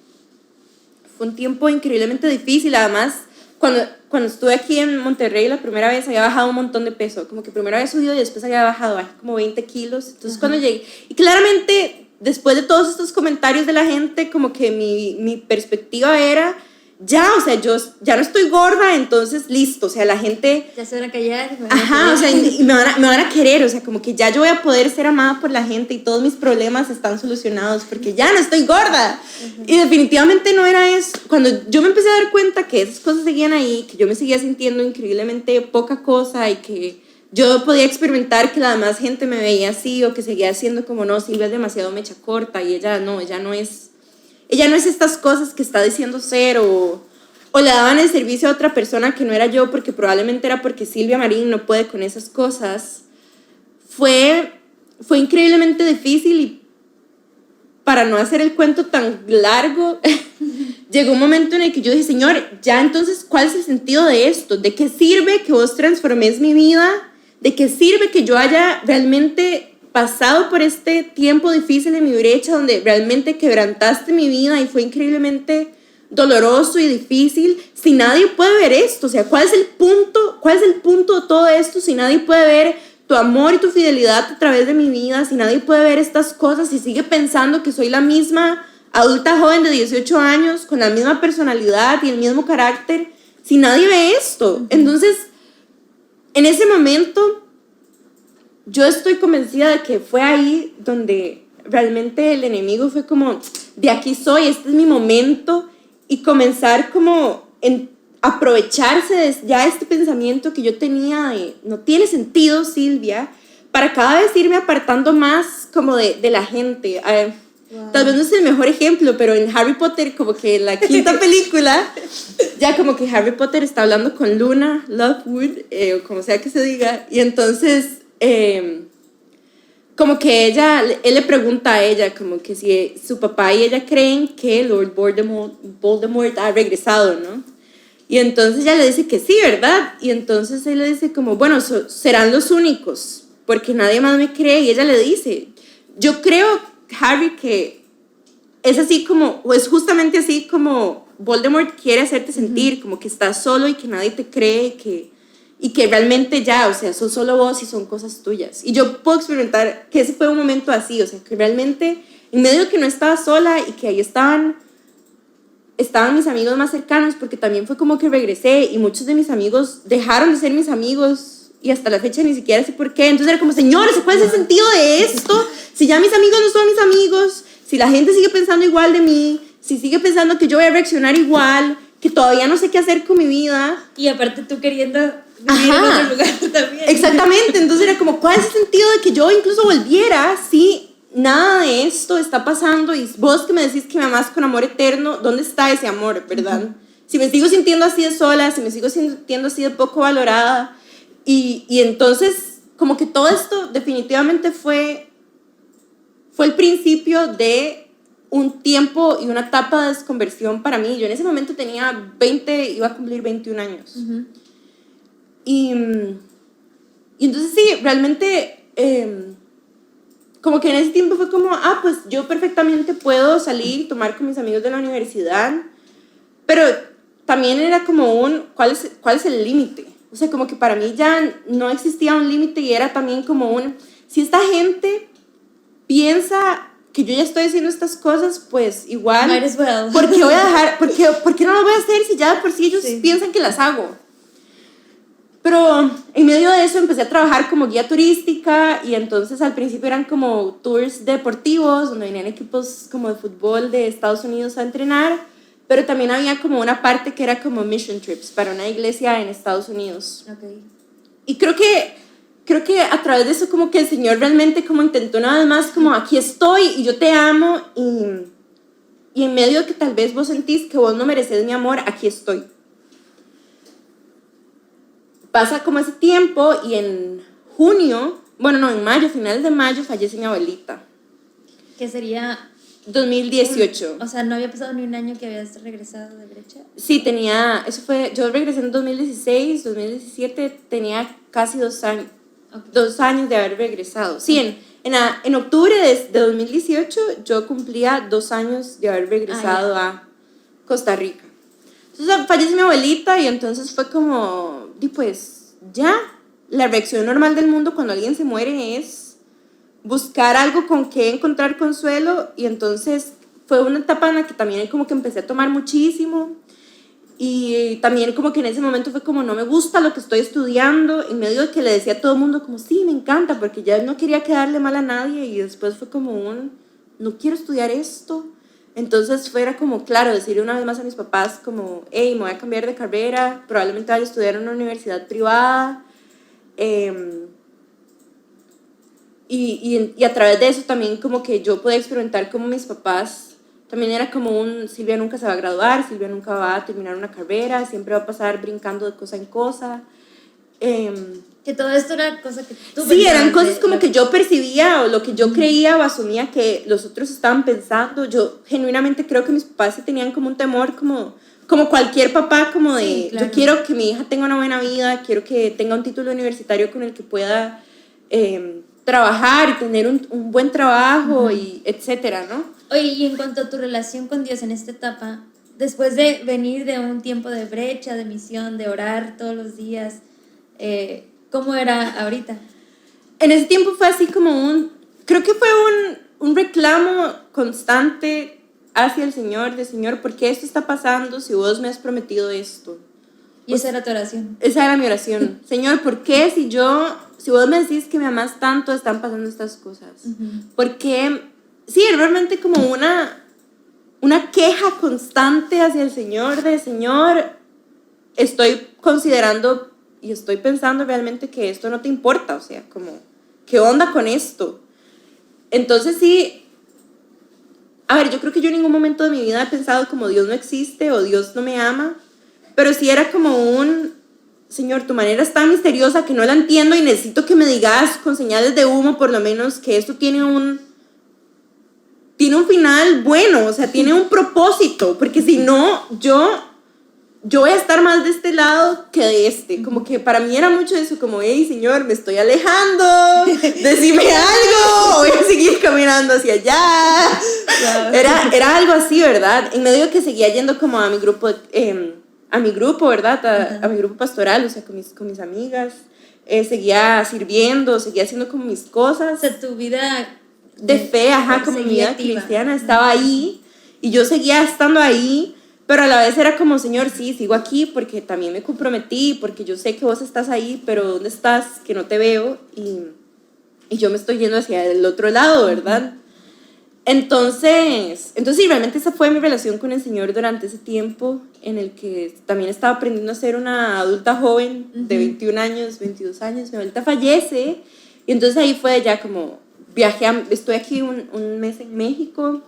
fue un tiempo increíblemente difícil. Además, cuando estuve aquí en Monterrey la primera vez había bajado un montón de peso, como que primero había subido y después había bajado como 20 kilos. Entonces cuando llegué, y claramente después de todos estos comentarios de la gente, como que mi perspectiva era, ya, o sea, yo ya no estoy gorda, entonces listo, o sea, la gente ya se van a callar. Ajá, o sea, y me van a querer, o sea, como que ya yo voy a poder ser amada por la gente y todos mis problemas están solucionados porque ya no estoy gorda. Y definitivamente no era eso. Cuando yo me empecé a dar cuenta que esas cosas seguían ahí, que yo me seguía sintiendo increíblemente poca cosa y que yo podía experimentar que la demás gente me veía así, o que seguía siendo como, no, Silvia es demasiado mecha corta, y ella no es estas cosas que está diciendo ser, o le daban el servicio a otra persona que no era yo, porque probablemente era porque Silvia Marín no puede con esas cosas. Fue increíblemente difícil, y para no hacer el cuento tan largo, llegó un momento en el que yo dije, Señor, ya entonces, ¿cuál es el sentido de esto? ¿De qué sirve que vos transformes mi vida? ¿De qué sirve que yo haya realmente pasado por este tiempo difícil en mi brecha, donde realmente quebrantaste mi vida y fue increíblemente doloroso y difícil, si nadie puede ver esto? O sea, ¿cuál es el punto de todo esto si nadie puede ver tu amor y tu fidelidad a través de mi vida, si nadie puede ver estas cosas y sigue pensando que soy la misma adulta joven de 18 años con la misma personalidad y el mismo carácter, si nadie ve esto? Entonces, en ese momento yo estoy convencida de que fue ahí donde realmente el enemigo fue como, de aquí soy, este es mi momento, y comenzar como en aprovecharse de ya este pensamiento que yo tenía de no tiene sentido, Silvia, para cada vez irme apartando más como de la gente. Wow. Tal vez no es el mejor ejemplo, pero en Harry Potter, como que en la 5ª película, ya como que Harry Potter está hablando con Luna Lovegood, o como sea que se diga, y entonces como que él le pregunta a ella como que si su papá y ella creen que Lord Voldemort ha regresado, ¿no? Y entonces ella le dice que sí, ¿verdad? Y entonces él le dice como, bueno, serán los únicos, porque nadie más me cree. Y ella le dice, yo creo, Harry, que es así como, o es justamente así como Voldemort quiere hacerte sentir, como que estás solo y que nadie te cree, y que realmente ya, o sea, sos solo vos y son cosas tuyas. Y yo puedo experimentar que ese fue un momento así, o sea, que realmente en medio de que no estaba sola y que ahí estaban mis amigos más cercanos, porque también fue como que regresé y muchos de mis amigos dejaron de ser mis amigos y hasta la fecha ni siquiera sé por qué. Entonces era como, señores, ¿cuál es el sentido de esto? Si ya mis amigos no son mis amigos, si la gente sigue pensando igual de mí, si sigue pensando que yo voy a reaccionar igual, que todavía no sé qué hacer con mi vida. Y aparte tú queriendo vivir en otro lugar también. Exactamente, entonces era como, ¿cuál es el sentido de que yo incluso volviera si nada de esto está pasando? Y vos que me decís que me amás con amor eterno, ¿dónde está ese amor, verdad? Si me sigo sintiendo así de sola, si me sigo sintiendo así de poco valorada, y entonces como que todo esto definitivamente fue el principio de un tiempo y una etapa de desconversión para mí. Yo en ese momento tenía 20, iba a cumplir 21 años. Y entonces sí, realmente como que en ese tiempo fue como, pues yo perfectamente puedo salir y tomar con mis amigos de la universidad, pero también era como ¿cuál es el límite? O sea, como que para mí ya no existía un límite y era también como si esta gente piensa que yo ya estoy haciendo estas cosas, pues igual, might as well. ¿por qué voy a dejar? ¿Por qué no lo voy a hacer si ya de por sí ellos piensan que las hago? Pero en medio de eso empecé a trabajar como guía turística y entonces al principio eran como tours deportivos donde venían equipos como de fútbol de Estados Unidos a entrenar, pero también había como una parte que era como mission trips para una iglesia en Estados Unidos. Okay. Y creo que a través de eso como que el Señor realmente como intentó una vez más como aquí estoy y yo te amo y en medio de que tal vez vos sentís que vos no mereces mi amor, aquí estoy. Pasa como ese tiempo y en mayo, finales de mayo, fallece mi abuelita. ¿Qué sería? 2018. O sea, ¿no había pasado ni un año que habías regresado de brecha? Sí, yo regresé en 2016, 2017, tenía casi 2 años. Okay. 2 años de haber regresado. Sí, en octubre de 2018 yo cumplía 2 años de haber regresado a Costa Rica. Entonces fallece mi abuelita y entonces fue como, pues ya, la reacción normal del mundo cuando alguien se muere es buscar algo con que encontrar consuelo, y entonces fue una etapa en la que también como que empecé a tomar muchísimo y también como que en ese momento fue como no me gusta lo que estoy estudiando, en medio de que le decía a todo el mundo como sí, me encanta, porque ya no quería quedarle mal a nadie, y después fue como no quiero estudiar esto. Entonces fuera como, claro, decirle una vez más a mis papás como, hey, me voy a cambiar de carrera, probablemente vaya a estudiar en una universidad privada. Y a través de eso también como que yo podía experimentar como mis papás, también era como Silvia nunca se va a graduar, Silvia nunca va a terminar una carrera, siempre va a pasar brincando de cosa en cosa. Que todo esto era cosa que tú sí, eran cosas como que yo percibía o lo que yo creía o asumía que los otros estaban pensando. Yo genuinamente creo que mis papás sí tenían como un temor como cualquier papá, como de sí, claro. Yo quiero que mi hija tenga una buena vida, quiero que tenga un título universitario con el que pueda trabajar y tener un buen trabajo, y etcétera, ¿no? Oye, y en cuanto a tu relación con Dios en esta etapa, después de venir de un tiempo de brecha, de misión, de orar todos los días, ¿cómo era ahorita? En ese tiempo fue así como creo que fue un reclamo constante hacia el Señor, de Señor, ¿por qué esto está pasando si vos me has prometido esto? ¿Y esa era tu oración? Esa era mi oración. Señor, ¿por qué si vos me decís que me amás tanto, están pasando estas cosas? Porque, sí, realmente como una queja constante hacia el Señor, de Señor, estoy considerando y estoy pensando realmente que esto no te importa, o sea, como, ¿qué onda con esto? Entonces sí, a ver, yo creo que yo en ningún momento de mi vida he pensado como Dios no existe o Dios no me ama, pero sí era como Señor, tu manera es tan misteriosa que no la entiendo y necesito que me digas con señales de humo por lo menos que esto tiene un final bueno, o sea, tiene un propósito, porque si no, yo voy a estar más de este lado que de este. Como que para mí era mucho eso, como, hey, Señor, me estoy alejando, decime algo, voy a seguir caminando hacia allá. Era algo así, ¿verdad? En medio de que seguía yendo como a mi grupo, ¿verdad? A mi grupo pastoral, o sea, con mis amigas. Seguía sirviendo, seguía haciendo como mis cosas. O sea, tu vida de fe, como mi vida activa. cristiana, estaba ahí y yo seguía estando ahí, pero a la vez era como, Señor, sí, sigo aquí porque también me comprometí, porque yo sé que vos estás ahí, pero ¿dónde estás? Que no te veo y yo me estoy yendo hacia el otro lado, ¿verdad? Entonces sí, realmente esa fue mi relación con el Señor durante ese tiempo en el que también estaba aprendiendo a ser una adulta joven de 21 años, 22 años. Mi abuelita fallece y entonces ahí fue ya como estoy aquí un mes en México,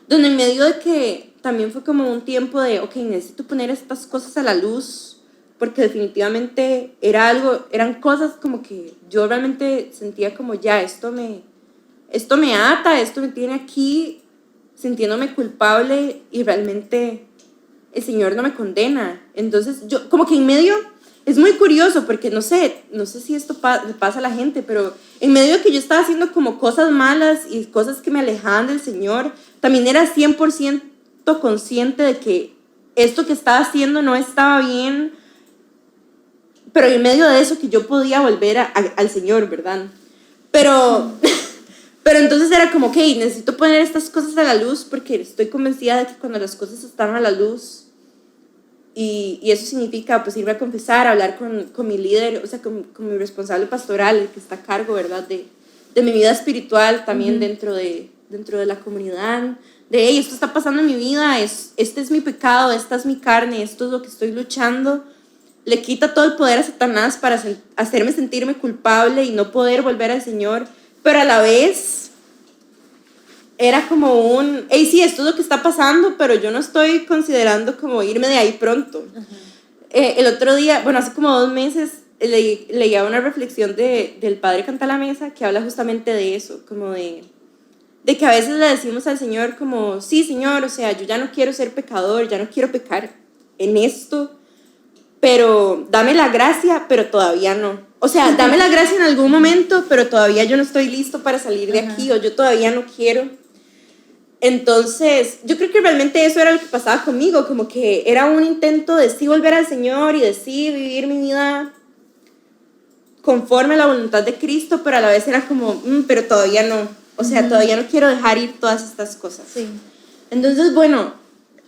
donde en medio de que también fue como un tiempo de, ok, necesito poner estas cosas a la luz, porque definitivamente eran cosas como que yo realmente sentía como ya, esto me ata, esto me tiene aquí sintiéndome culpable y realmente el Señor no me condena. Entonces yo como que en medio, es muy curioso porque no sé si esto le pasa a la gente, pero en medio de que yo estaba haciendo como cosas malas y cosas que me alejaban del Señor, también era 100% consciente de que esto que estaba haciendo no estaba bien, pero en medio de eso que yo podía volver al Señor, ¿verdad? Pero entonces era como, ok, necesito poner estas cosas a la luz porque estoy convencida de que cuando las cosas están a la luz, y eso significa pues irme a confesar, hablar con mi líder, o sea, con mi responsable pastoral, el que está a cargo, ¿verdad? De mi vida espiritual también dentro de la comunidad, de, hey, esto está pasando en mi vida, este es mi pecado, esta es mi carne, esto es lo que estoy luchando. Le quita todo el poder a Satanás para hacerme sentirme culpable y no poder volver al Señor, pero a la vez era como hey, sí, esto es lo que está pasando, pero yo no estoy considerando como irme de ahí pronto. El otro día, bueno, hace como 2 meses, leía una reflexión del padre Cantalamessa que habla justamente de eso, como de que a veces le decimos al Señor como, sí, Señor, o sea, yo ya no quiero ser pecador, ya no quiero pecar en esto, pero dame la gracia, pero todavía no. O sea, dame la gracia en algún momento, pero todavía yo no estoy listo para salir de aquí, o yo todavía no quiero. Entonces, yo creo que realmente eso era lo que pasaba conmigo, como que era un intento de sí volver al Señor y de sí vivir mi vida conforme a la voluntad de Cristo, pero a la vez era como, pero todavía no. O sea, todavía no quiero dejar ir todas estas cosas. Sí. Entonces, bueno,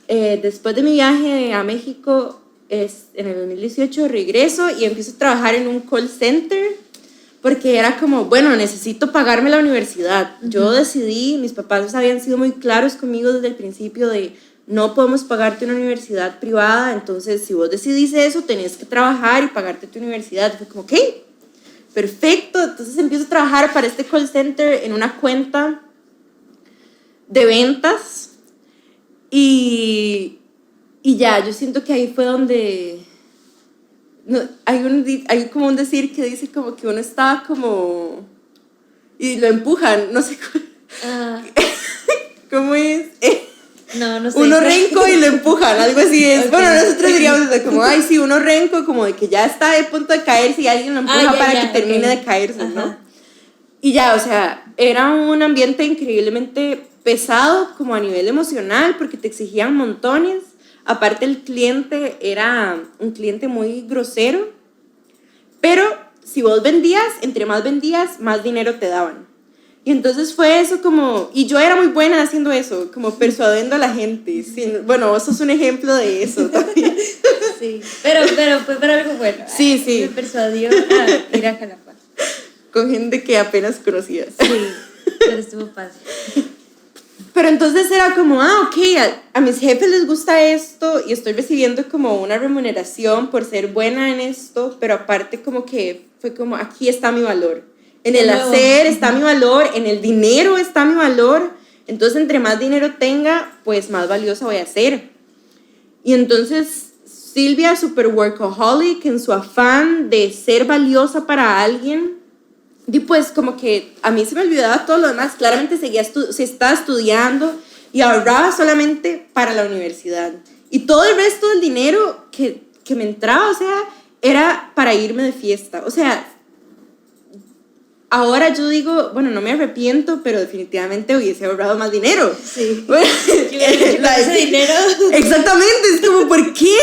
después de mi viaje a México, en el 2018 regreso y empiezo a trabajar en un call center porque era como, bueno, necesito pagarme la universidad. Yo decidí, mis papás habían sido muy claros conmigo desde el principio de no podemos pagarte una universidad privada, entonces si vos decidís eso, tenés que trabajar y pagarte tu universidad. Fue como, ok, perfecto. Entonces empiezo a trabajar para este call center en una cuenta de ventas y ya, yo siento que ahí fue donde hay como un decir que dice como que uno estaba como y lo empujan, no sé cómo es. No sé. Uno renco y lo empujan, algo así es. Okay. Bueno, nosotros diríamos como, ay, sí, uno renco, como de que ya está a punto de caerse y alguien lo empuja para que termine de caerse, ¿no? Y ya, o sea, era un ambiente increíblemente pesado como a nivel emocional porque te exigían montones. Aparte el cliente era un cliente muy grosero, pero si vos vendías, entre más vendías, más dinero te daban. Y entonces fue eso como, y yo era muy buena haciendo eso, como persuadiendo a la gente. Sí, bueno, vos sos un ejemplo de eso también. Sí, pero fue algo bueno. Sí, sí. Me persuadió a ir a Jalapa. Con gente que apenas conocías. Sí, pero estuvo fácil. Pero entonces era como, ok, a mis jefes les gusta esto y estoy recibiendo como una remuneración por ser buena en esto, pero aparte como que fue como, aquí está mi valor. En el hacer está mi valor, en el dinero está mi valor. Entonces, entre más dinero tenga, pues más valiosa voy a ser. Y entonces, Silvia, super workaholic, en su afán de ser valiosa para alguien, y pues como que a mí se me olvidaba todo lo demás. Claramente se estaba estudiando y ahorraba solamente para la universidad. Y todo el resto del dinero que me entraba, o sea, era para irme de fiesta. O sea, ahora yo digo, bueno, no me arrepiento, pero definitivamente hubiese ahorrado más dinero. Sí. Bueno, ese dinero. Exactamente, es como, ¿por qué?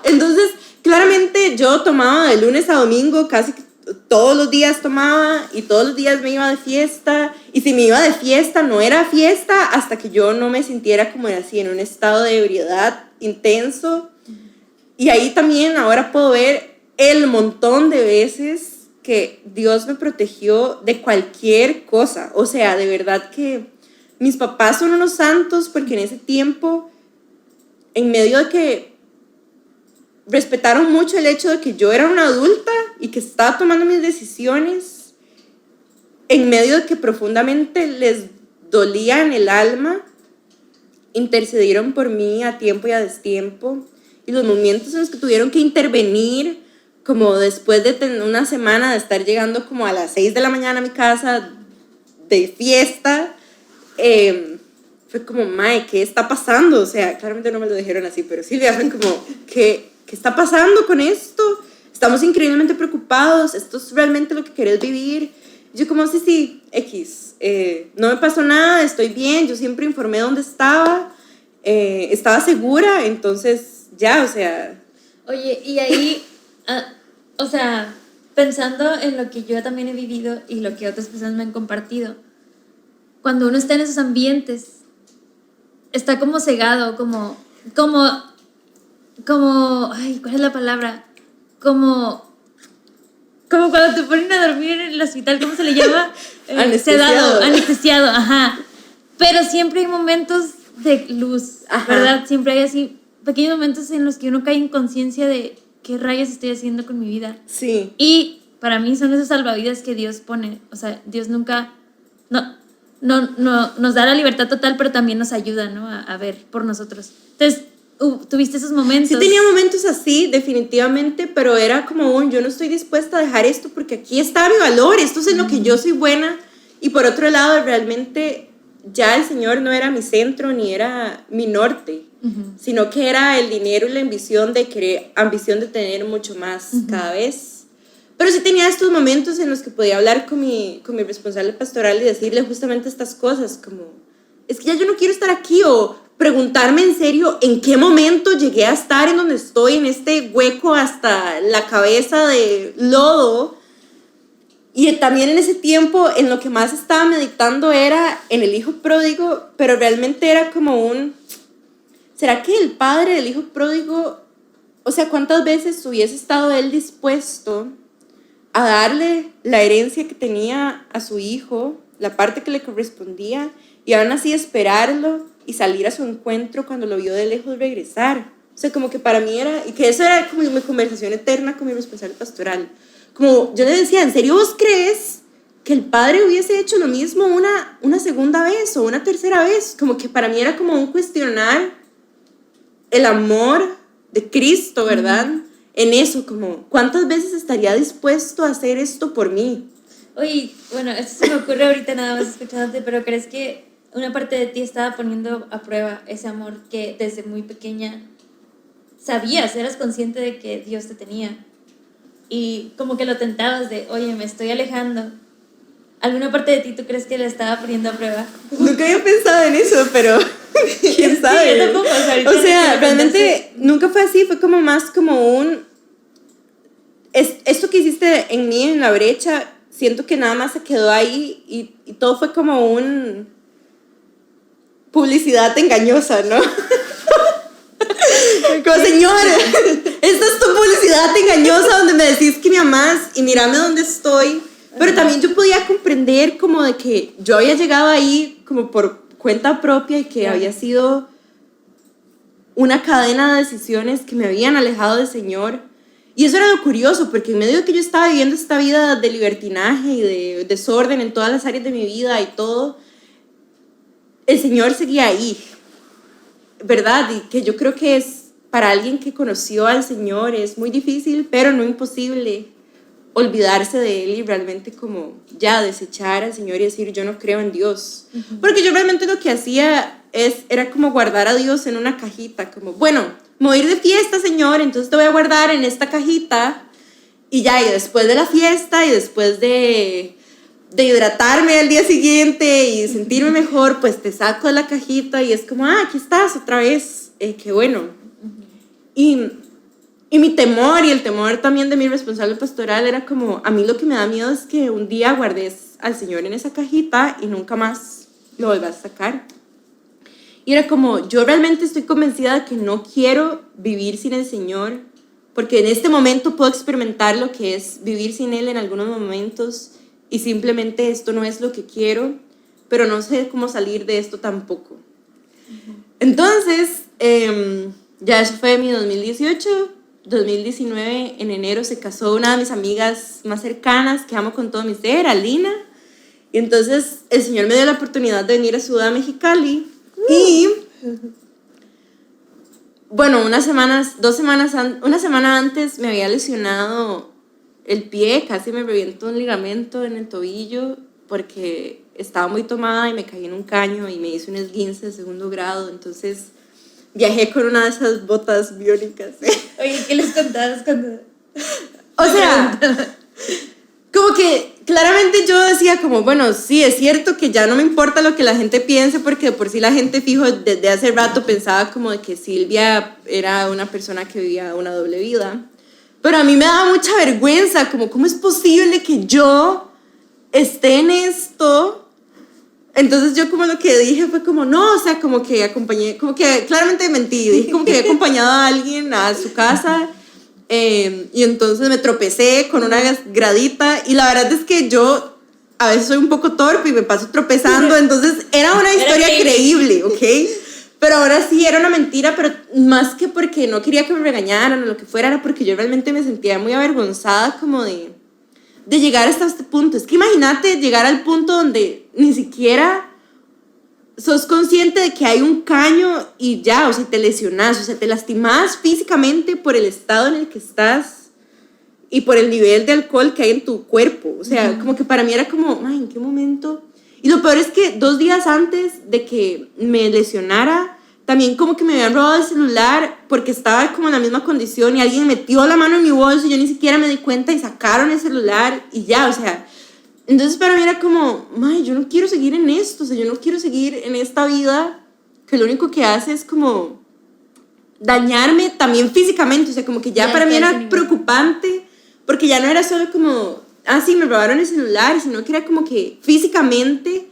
Entonces, claramente yo tomaba de lunes a domingo casi todos los días tomaba y todos los días me iba de fiesta. Y si me iba de fiesta, no era fiesta hasta que yo no me sintiera como así en un estado de ebriedad intenso. Y ahí también ahora puedo ver el montón de veces que Dios me protegió de cualquier cosa. O sea, de verdad que mis papás son unos santos porque en ese tiempo, en medio de que respetaron mucho el hecho de que yo era una adulta y que estaba tomando mis decisiones, en medio de que profundamente les dolía en el alma, intercedieron por mí a tiempo y a destiempo. Y los momentos en los que tuvieron que intervenir, como después de una semana de estar llegando como a las 6 de la mañana a mi casa de fiesta, fue como, mae, ¿qué está pasando? O sea, claramente no me lo dijeron así, pero Silvia fue como, ¿qué está pasando con esto? Estamos increíblemente preocupados, esto es realmente lo que querés vivir. Yo como, sí, X, no me pasó nada, estoy bien, yo siempre informé dónde estaba segura, entonces ya, o sea. Oye, y ahí, o sea, pensando en lo que yo también he vivido y lo que otras personas me han compartido, cuando uno está en esos ambientes, está como cegado, como, ay, ¿cuál es la palabra? Como cuando te ponen a dormir en el hospital, ¿cómo se le llama? Sedado, anestesiado, ajá. Pero siempre hay momentos de luz, ajá, ¿verdad? Siempre hay así pequeños momentos en los que uno cae en conciencia de qué rayos estoy haciendo con mi vida. Sí. Y para mí son esos salvavidas que Dios pone. O sea, Dios nunca no nos da la libertad total, pero también nos ayuda, ¿no? A ver por nosotros. Entonces, ¿tuviste esos momentos? Sí tenía momentos así, definitivamente, pero era como yo no estoy dispuesta a dejar esto porque aquí está mi valor, esto es en lo que yo soy buena. Y por otro lado, realmente ya el Señor no era mi centro ni era mi norte, sino que era el dinero y la ambición de tener mucho más cada vez. Pero sí tenía estos momentos en los que podía hablar con mi responsable pastoral y decirle justamente estas cosas, como, es que ya yo no quiero estar aquí, o preguntarme en serio en qué momento llegué a estar en donde estoy, en este hueco hasta la cabeza de lodo. Y también en ese tiempo en lo que más estaba meditando era en el hijo pródigo, pero realmente era como ¿será que el padre del hijo pródigo, o sea, cuántas veces hubiese estado él dispuesto a darle la herencia que tenía a su hijo, la parte que le correspondía, y aún así esperarlo y salir a su encuentro cuando lo vio de lejos regresar? O sea, como que para mí era, y que eso era como mi conversación eterna con mi responsable pastoral. Como yo le decía, ¿en serio vos crees que el padre hubiese hecho lo mismo una segunda vez o una tercera vez? Como que para mí era como un cuestionar el amor de Cristo, ¿verdad? En eso, como, ¿cuántas veces estaría dispuesto a hacer esto por mí? Oye, bueno, esto se me ocurre ahorita nada más escuchándote, pero ¿crees que una parte de ti estaba poniendo a prueba ese amor que desde muy pequeña sabías, eras consciente de que Dios te tenía? Y como que lo tentabas de, oye, me estoy alejando. ¿Alguna parte de ti tú crees que la estaba poniendo a prueba? Nunca había pensado en eso, pero quién sabe. Sí, yo tampoco, o sea, realmente nunca fue así, fue como más como esto que hiciste en mí, en la brecha, siento que nada más se quedó ahí y todo fue como publicidad engañosa, ¿no? Como, Señor, esta es tu publicidad engañosa donde me decís que me amás y mírame dónde estoy. Pero también yo podía comprender como de que yo había llegado ahí como por cuenta propia y que había sido una cadena de decisiones que me habían alejado del Señor. Y eso era lo curioso, porque en medio de que yo estaba viviendo esta vida de libertinaje y de desorden en todas las áreas de mi vida y todo, el Señor seguía ahí, ¿verdad? Y que yo creo que es para alguien que conoció al Señor es muy difícil, pero no imposible olvidarse de Él y realmente como ya desechar al Señor y decir yo no creo en Dios. Porque yo realmente lo que hacía era como guardar a Dios en una cajita, como bueno, me voy a ir de fiesta, Señor, entonces te voy a guardar en esta cajita y ya, y después de la fiesta y después de hidratarme al día siguiente y sentirme mejor, pues te saco de la cajita y es como, aquí estás otra vez, qué bueno. Y Y mi temor y el temor también de mi responsable pastoral era como, a mí lo que me da miedo es que un día guardes al Señor en esa cajita y nunca más lo vuelvas a sacar. Y era como, yo realmente estoy convencida de que no quiero vivir sin el Señor, porque en este momento puedo experimentar lo que es vivir sin Él en algunos momentos y simplemente esto no es lo que quiero, pero no sé cómo salir de esto tampoco. Entonces, ya eso fue mi 2018. 2019, en enero, se casó una de mis amigas más cercanas, que amo con todo mi ser, Alina. Y entonces el Señor me dio la oportunidad de venir a Ciudad Mexicali. Y bueno, una semana antes me había lesionado el pie, casi me reviento un ligamento en el tobillo porque estaba muy tomada y me caí en un caño y me hice un esguince de 2º grado. Entonces viajé con una de esas botas biónicas. Oye, ¿qué les contabas cuando...? O sea, como que claramente yo decía como, bueno, sí, es cierto que ya no me importa lo que la gente piense, porque de por sí la gente fijo desde hace rato pensaba como de que Silvia era una persona que vivía una doble vida. Pero a mí me daba mucha vergüenza, como, ¿cómo es posible que yo esté en esto? Entonces yo como lo que dije fue como, no, o sea, como que acompañé, como que claramente mentí, dije como que había acompañado a alguien a su casa, y entonces me tropecé con una gradita, y la verdad es que yo a veces soy un poco torpe y me paso tropezando, entonces era una historia creíble, ¿ok? Pero ahora sí era una mentira, pero más que porque no quería que me regañaran o lo que fuera, era porque yo realmente me sentía muy avergonzada como de llegar hasta este punto. Es que imagínate llegar al punto donde ni siquiera sos consciente de que hay un caño y ya, o sea, te lesionás, o sea, te lastimás físicamente por el estado en el que estás y por el nivel de alcohol que hay en tu cuerpo. O sea, como que para mí era como, ay, ¿en qué momento? Y lo peor es que 2 días antes de que me lesionara, también como que me habían robado el celular porque estaba como en la misma condición y alguien metió la mano en mi bolso y yo ni siquiera me di cuenta y sacaron el celular y ya, o sea. Entonces para mí era como, ay, yo no quiero seguir en esto, o sea, yo no quiero seguir en esta vida que lo único que hace es como dañarme también físicamente, o sea, como que ya para mí era preocupante porque ya no era solo como, sí, me robaron el celular, sino que era como que físicamente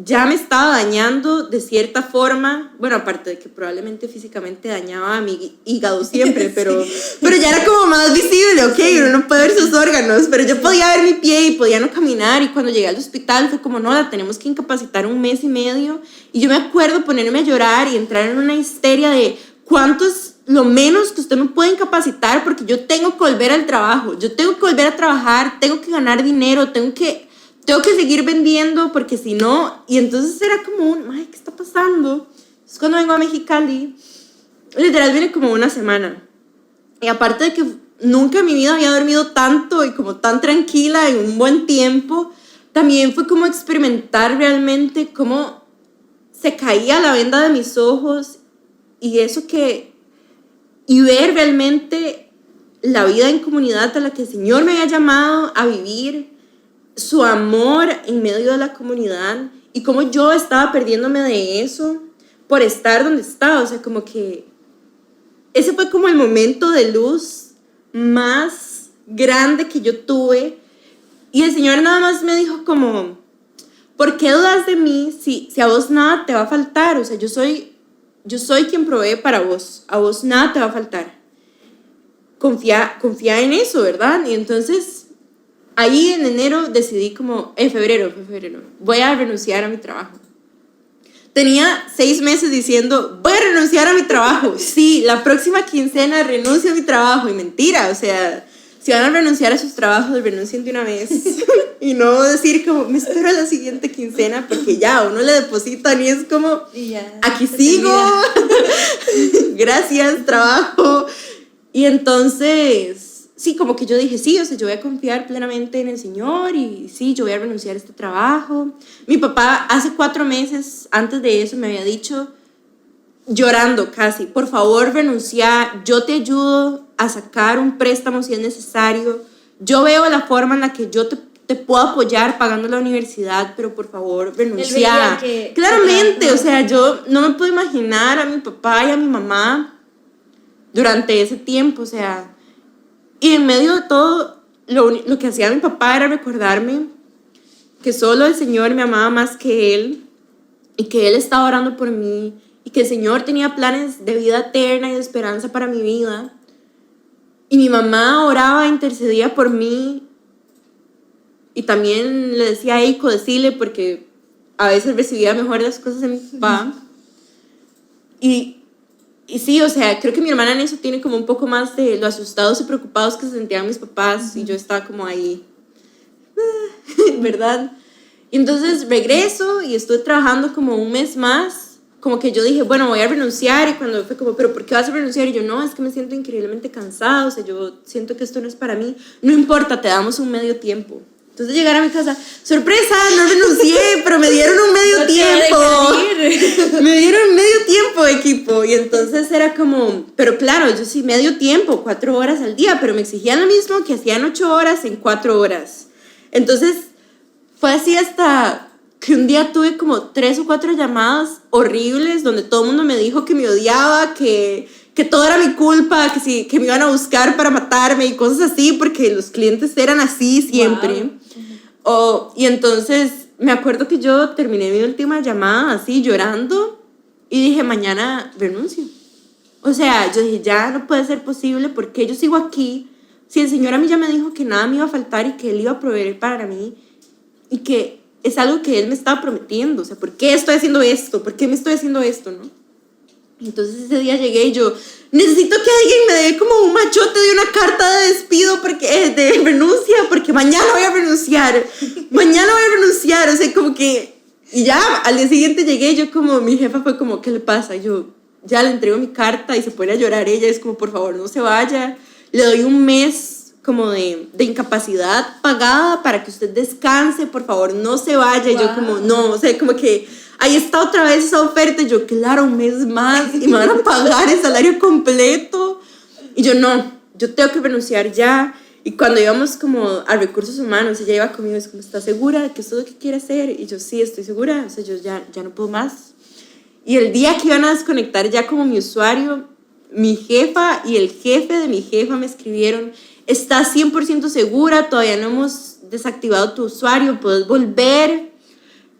ya me estaba dañando de cierta forma, bueno, aparte de que probablemente físicamente dañaba a mi hígado siempre, pero ya era como más visible, ok, uno no puede ver sus órganos, pero yo podía ver mi pie y podía no caminar, y cuando llegué al hospital fue como, no, la tenemos que incapacitar 1 mes y medio, y yo me acuerdo ponerme a llorar y entrar en una histeria de cuánto es lo menos que usted me puede incapacitar, porque yo tengo que volver al trabajo, yo tengo que volver a trabajar, tengo que ganar dinero, tengo que seguir vendiendo, porque si no, y entonces era como ay, ¿qué está pasando? Entonces cuando vengo a Mexicali, literal viene como 1 semana, y aparte de que nunca en mi vida había dormido tanto y como tan tranquila en un buen tiempo, también fue como experimentar realmente cómo se caía la venda de mis ojos, y eso y ver realmente la vida en comunidad a la que el Señor me había llamado a vivir, su amor en medio de la comunidad, y cómo yo estaba perdiéndome de eso por estar donde estaba. O sea, como que ese fue como el momento de luz más grande que yo tuve, y el Señor nada más me dijo como, ¿por qué dudas de mí si a vos nada te va a faltar? O sea, yo soy quien provee para vos, a vos nada te va a faltar, confía en eso, ¿verdad? Y entonces ahí en enero decidí como, en febrero, voy a renunciar a mi trabajo. Tenía 6 meses diciendo, voy a renunciar a mi trabajo. Sí, la próxima quincena renuncio a mi trabajo. Y mentira, o sea, si van a renunciar a sus trabajos, renuncien de una vez. Y no decir como, me espero a la siguiente quincena, porque ya, uno le depositan y es como, ya, aquí sigo. Gracias, trabajo. Y entonces sí, como que yo dije, sí, o sea, yo voy a confiar plenamente en el Señor, y sí, yo voy a renunciar a este trabajo. Mi papá hace 4 meses, antes de eso, me había dicho, llorando casi, por favor renuncia, yo te ayudo a sacar un préstamo si es necesario, yo veo la forma en la que yo te puedo apoyar pagando la universidad, pero por favor renuncia. Claramente, o sea, yo no me puedo imaginar a mi papá y a mi mamá durante ese tiempo, o sea, y en medio de todo, lo que hacía mi papá era recordarme que solo el Señor me amaba más que Él, y que Él estaba orando por mí, y que el Señor tenía planes de vida eterna y de esperanza para mi vida. Y mi mamá oraba, intercedía por mí, y también le decía a Eiko, decirle, porque a veces recibía mejor las cosas de mi papá. Y sí, o sea, creo que mi hermana en eso tiene como un poco más de lo asustados y preocupados que se sentían mis papás, y yo estaba como ahí, ¿verdad? Y entonces regreso y estuve trabajando como un mes más, como que yo dije, bueno, voy a renunciar, y cuando fue como, pero ¿por qué vas a renunciar? Y yo, no, es que me siento increíblemente cansada, o sea, yo siento que esto no es para mí. No importa, te damos un medio tiempo. Entonces llegar a mi casa, sorpresa, no renuncié, pero me dieron un medio tiempo. Me dieron medio tiempo, equipo. Y entonces era como, pero claro, yo sí, medio tiempo, 4 horas al día, pero me exigían lo mismo que hacían 8 horas en 4 horas. Entonces fue así hasta que un día tuve como 3 o 4 llamadas horribles donde todo el mundo me dijo que me odiaba, que todo era mi culpa, que me iban a buscar para matarme y cosas así, porque los clientes eran así siempre. Wow. Y entonces me acuerdo que yo terminé mi última llamada así llorando y dije, mañana renuncio. O sea, yo dije, ya no puede ser posible, porque yo sigo aquí si el Señor a mí ya me dijo que nada me iba a faltar y que Él iba a proveer para mí y que es algo que Él me estaba prometiendo. O sea, ¿por qué estoy haciendo esto? ¿Por qué me estoy haciendo esto, no? Entonces ese día llegué y yo, necesito que alguien me dé como un machote de una carta de despido, porque, de renuncia, porque mañana voy a renunciar. Mañana voy a renunciar. O sea, como que... Y ya, al día siguiente llegué y yo como, mi jefa fue como, ¿qué le pasa? Y yo, ya le entrego mi carta y se pone a llorar ella. Es como, por favor, no se vaya. Le doy un mes como de incapacidad pagada para que usted descanse, por favor, no se vaya. Wow. Y yo como, no, o sea, como que ahí está otra vez esa oferta. Y yo, claro, un mes más y me van a pagar el salario completo. Y yo, no, yo tengo que renunciar ya. Y cuando íbamos como a recursos humanos, ella iba conmigo y es como, ¿estás segura de que esto es lo que quiere hacer? Y yo, sí, estoy segura, o sea, yo ya no puedo más. Y el día que iban a desconectar ya como mi usuario, mi jefa y el jefe de mi jefa me escribieron, ¿estás 100% segura? Todavía no hemos desactivado tu usuario, puedes volver,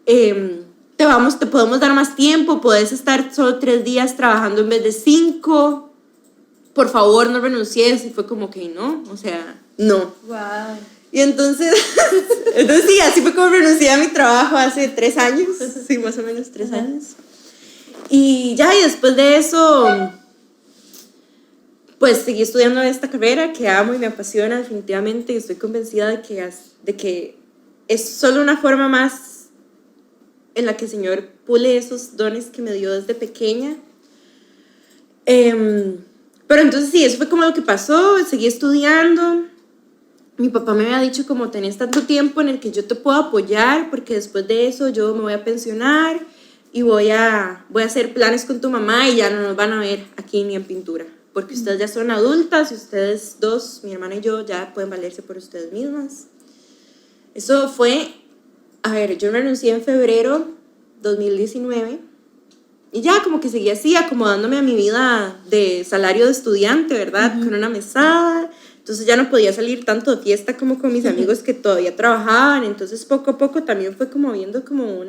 te podemos dar más tiempo, puedes estar solo 3 días trabajando en vez de 5, por favor no renuncies. Y fue como que no, o sea, no. Wow. Y entonces sí, así fue como renuncié a mi trabajo hace 3 años, sí, más o menos 3 años. Y ya, y después de eso, pues seguí estudiando esta carrera que amo y me apasiona definitivamente, y estoy convencida de que es solo una forma más en la que el Señor pule esos dones que me dio desde pequeña. Pero entonces sí, eso fue como lo que pasó, seguí estudiando. Mi papá me había dicho como, tenés tanto tiempo en el que yo te puedo apoyar, porque después de eso yo me voy a pensionar y voy a hacer planes con tu mamá y ya no nos van a ver aquí ni en pintura, porque ustedes ya son adultas y ustedes dos, mi hermana y yo, ya pueden valerse por ustedes mismas. Eso fue, a ver, yo renuncié en febrero 2019 y ya como que seguía así, acomodándome a mi vida de salario de estudiante, ¿verdad? Con una mesada. Entonces ya no podía salir tanto de fiesta como con mis amigos que todavía trabajaban. Entonces poco a poco también fue como viendo como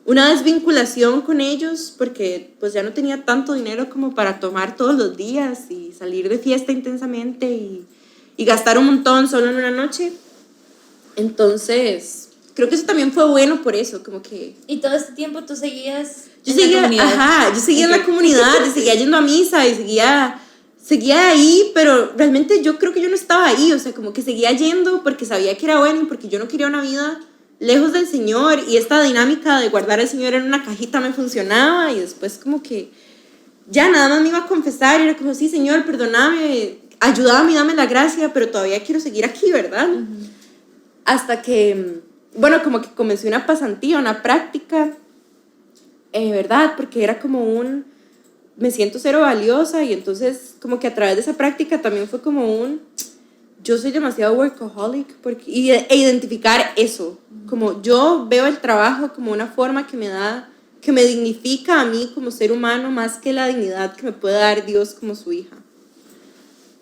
una desvinculación con ellos, porque pues ya no tenía tanto dinero como para tomar todos los días y salir de fiesta intensamente y gastar un montón solo en una noche. Entonces creo que eso también fue bueno por eso, como que... ¿Y todo este tiempo tú seguías en la comunidad? Ajá, yo seguía en la comunidad, yo seguía yendo a misa y seguía ahí, pero realmente yo creo que yo no estaba ahí, o sea, como que seguía yendo porque sabía que era bueno y porque yo no quería una vida lejos del Señor, y esta dinámica de guardar al Señor en una cajita me funcionaba. Y después como que ya nada más me iba a confesar y era como, sí, Señor, perdóname, ayúdame, dame la gracia, pero todavía quiero seguir aquí, ¿verdad? Hasta que, bueno, como que comencé una pasantía, una práctica, ¿verdad? Porque era como me siento cero valiosa, y entonces como que a través de esa práctica también fue como yo soy demasiado workaholic, e identificar eso, como yo veo el trabajo como una forma que me da que me dignifica a mí como ser humano más que la dignidad que me puede dar Dios como su hija.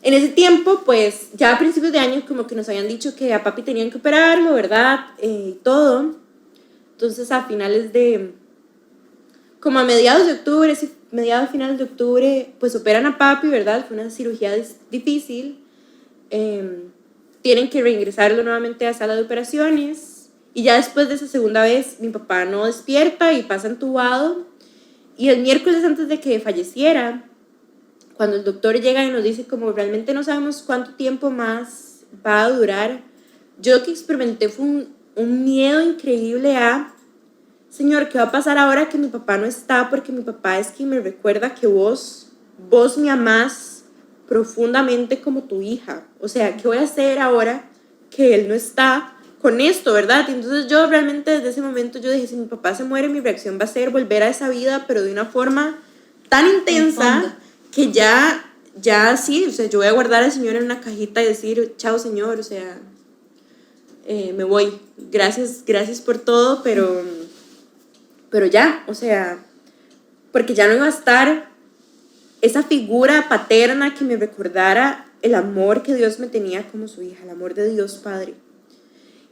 En ese tiempo, pues, ya a principios de año como que nos habían dicho que a papi tenían que operarlo, ¿verdad? Y todo. Entonces, a finales de... como a mediados de octubre, mediados finales de octubre, pues operan a papi, ¿verdad? Fue una cirugía difícil. Tienen que reingresarlo nuevamente a sala de operaciones. Y ya después de esa segunda vez, mi papá no despierta y pasa entubado. Y el miércoles antes de que falleciera, cuando el doctor llega y nos dice como realmente no sabemos cuánto tiempo más va a durar, yo lo que experimenté fue un miedo increíble a, Señor, ¿qué va a pasar ahora que mi papá no está? Porque mi papá es quien me recuerda que vos me amás profundamente como tu hija. O sea, ¿qué voy a hacer ahora que él no está con esto, verdad? Y entonces yo realmente desde ese momento yo dije, si mi papá se muere, mi reacción va a ser volver a esa vida, pero de una forma tan intensa que ya sí, o sea, yo voy a guardar al Señor en una cajita y decir, chao Señor, o sea, me voy, gracias por todo, pero ya, o sea, porque ya no iba a estar esa figura paterna que me recordara el amor que Dios me tenía como su hija, el amor de Dios Padre.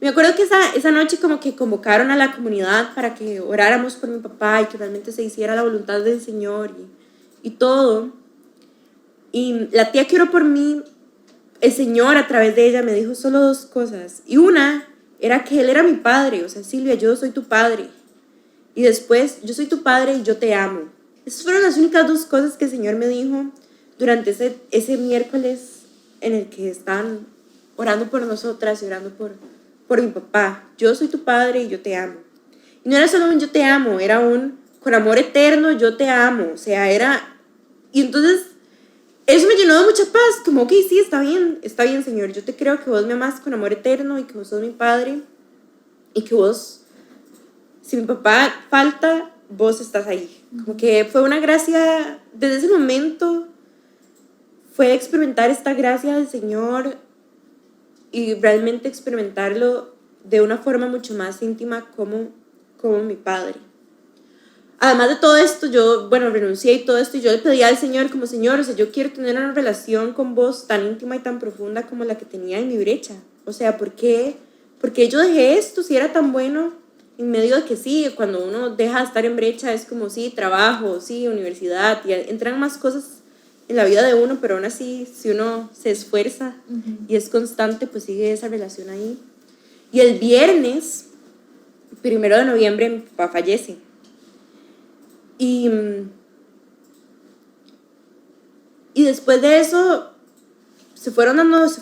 Y me acuerdo que esa noche como que convocaron a la comunidad para que oráramos por mi papá y que realmente se hiciera la voluntad del Señor y todo. Y la tía que oró por mí, el Señor a través de ella me dijo solo dos cosas. Y una era que Él era mi padre, o sea, Silvia, yo soy tu padre. Y después, yo soy tu padre y yo te amo. Esas fueron las únicas dos cosas que el Señor me dijo durante ese miércoles en el que estaban orando por nosotras y orando por mi papá. Yo soy tu padre y yo te amo. Y no era solo un yo te amo, era un con amor eterno yo te amo. O sea, era... Y entonces, eso me llenó de mucha paz. Como, ok, sí, está bien, Señor. Yo te creo que vos me amás con amor eterno y que vos sos mi padre. Y que vos, si mi papá falta, vos estás ahí. Como que fue una gracia, desde ese momento, fue experimentar esta gracia del Señor y realmente experimentarlo de una forma mucho más íntima como mi padre. Además de todo esto, yo, renuncié y todo esto, y yo le pedí al Señor como, Señor, o sea, yo quiero tener una relación con vos tan íntima y tan profunda como la que tenía en mi brecha. O sea, ¿por qué yo dejé esto si era tan bueno? En medio de que sí, cuando uno deja de estar en brecha es como, sí, trabajo, sí, universidad, y entran más cosas en la vida de uno, pero aún así, si uno se esfuerza y es constante, pues sigue esa relación ahí. Y el viernes, 1 de noviembre, mi papá fallece. Y después de eso, se fue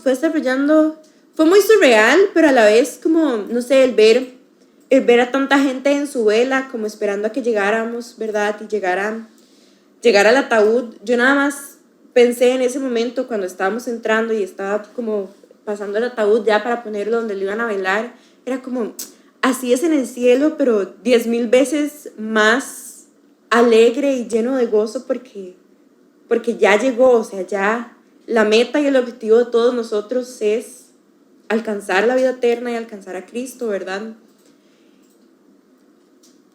desarrollando, fue muy surreal, pero a la vez como, no sé, el ver a tanta gente en su vela, como esperando a que llegáramos, ¿verdad? Y llegar al ataúd. Yo nada más pensé en ese momento cuando estábamos entrando y estaba como pasando el ataúd ya para ponerlo donde lo iban a velar. Era como, así es en el cielo, pero 10,000 veces más alegre y lleno de gozo porque ya llegó, o sea, ya la meta y el objetivo de todos nosotros es alcanzar la vida eterna y alcanzar a Cristo, ¿verdad?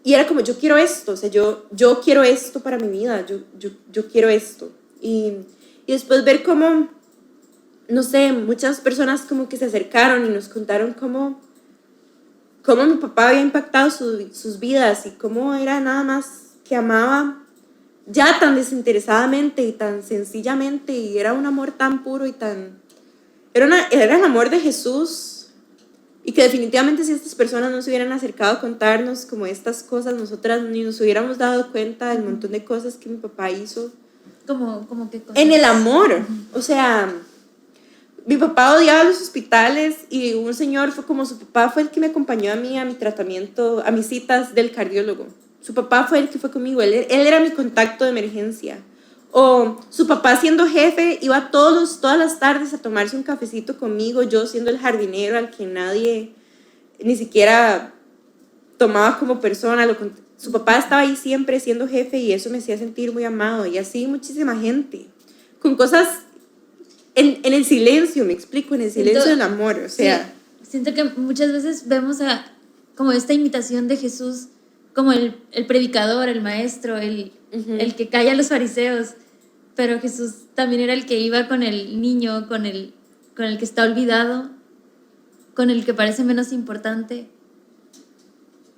Y era como, yo quiero esto, o sea, yo quiero esto para mi vida, yo quiero esto. Y después ver cómo, no sé, muchas personas como que se acercaron y nos contaron cómo mi papá había impactado sus vidas y cómo era nada más que amaba ya tan desinteresadamente y tan sencillamente, y era un amor tan puro y tan... Era el amor de Jesús, y que definitivamente si estas personas no se hubieran acercado a contarnos como estas cosas, nosotras ni nos hubiéramos dado cuenta del montón de cosas que mi papá hizo. Como que cosas. En el amor, o sea... Mi papá odiaba los hospitales y un señor fue como su papá fue el que me acompañó a mí a mi tratamiento, a mis citas del cardiólogo. Su papá fue el que fue conmigo, él era mi contacto de emergencia. O su papá siendo jefe iba todas las tardes a tomarse un cafecito conmigo, yo siendo el jardinero al que nadie ni siquiera tomaba como persona. Su papá estaba ahí siempre siendo jefe y eso me hacía sentir muy amado. Y así muchísima gente, con cosas en el silencio, me explico, en el silencio del amor, o sea. Sí, siento que muchas veces vemos como esta imitación de Jesús como el predicador, el maestro, el que calla a los fariseos, pero Jesús también era el que iba con el niño, con el que está olvidado, con el que parece menos importante.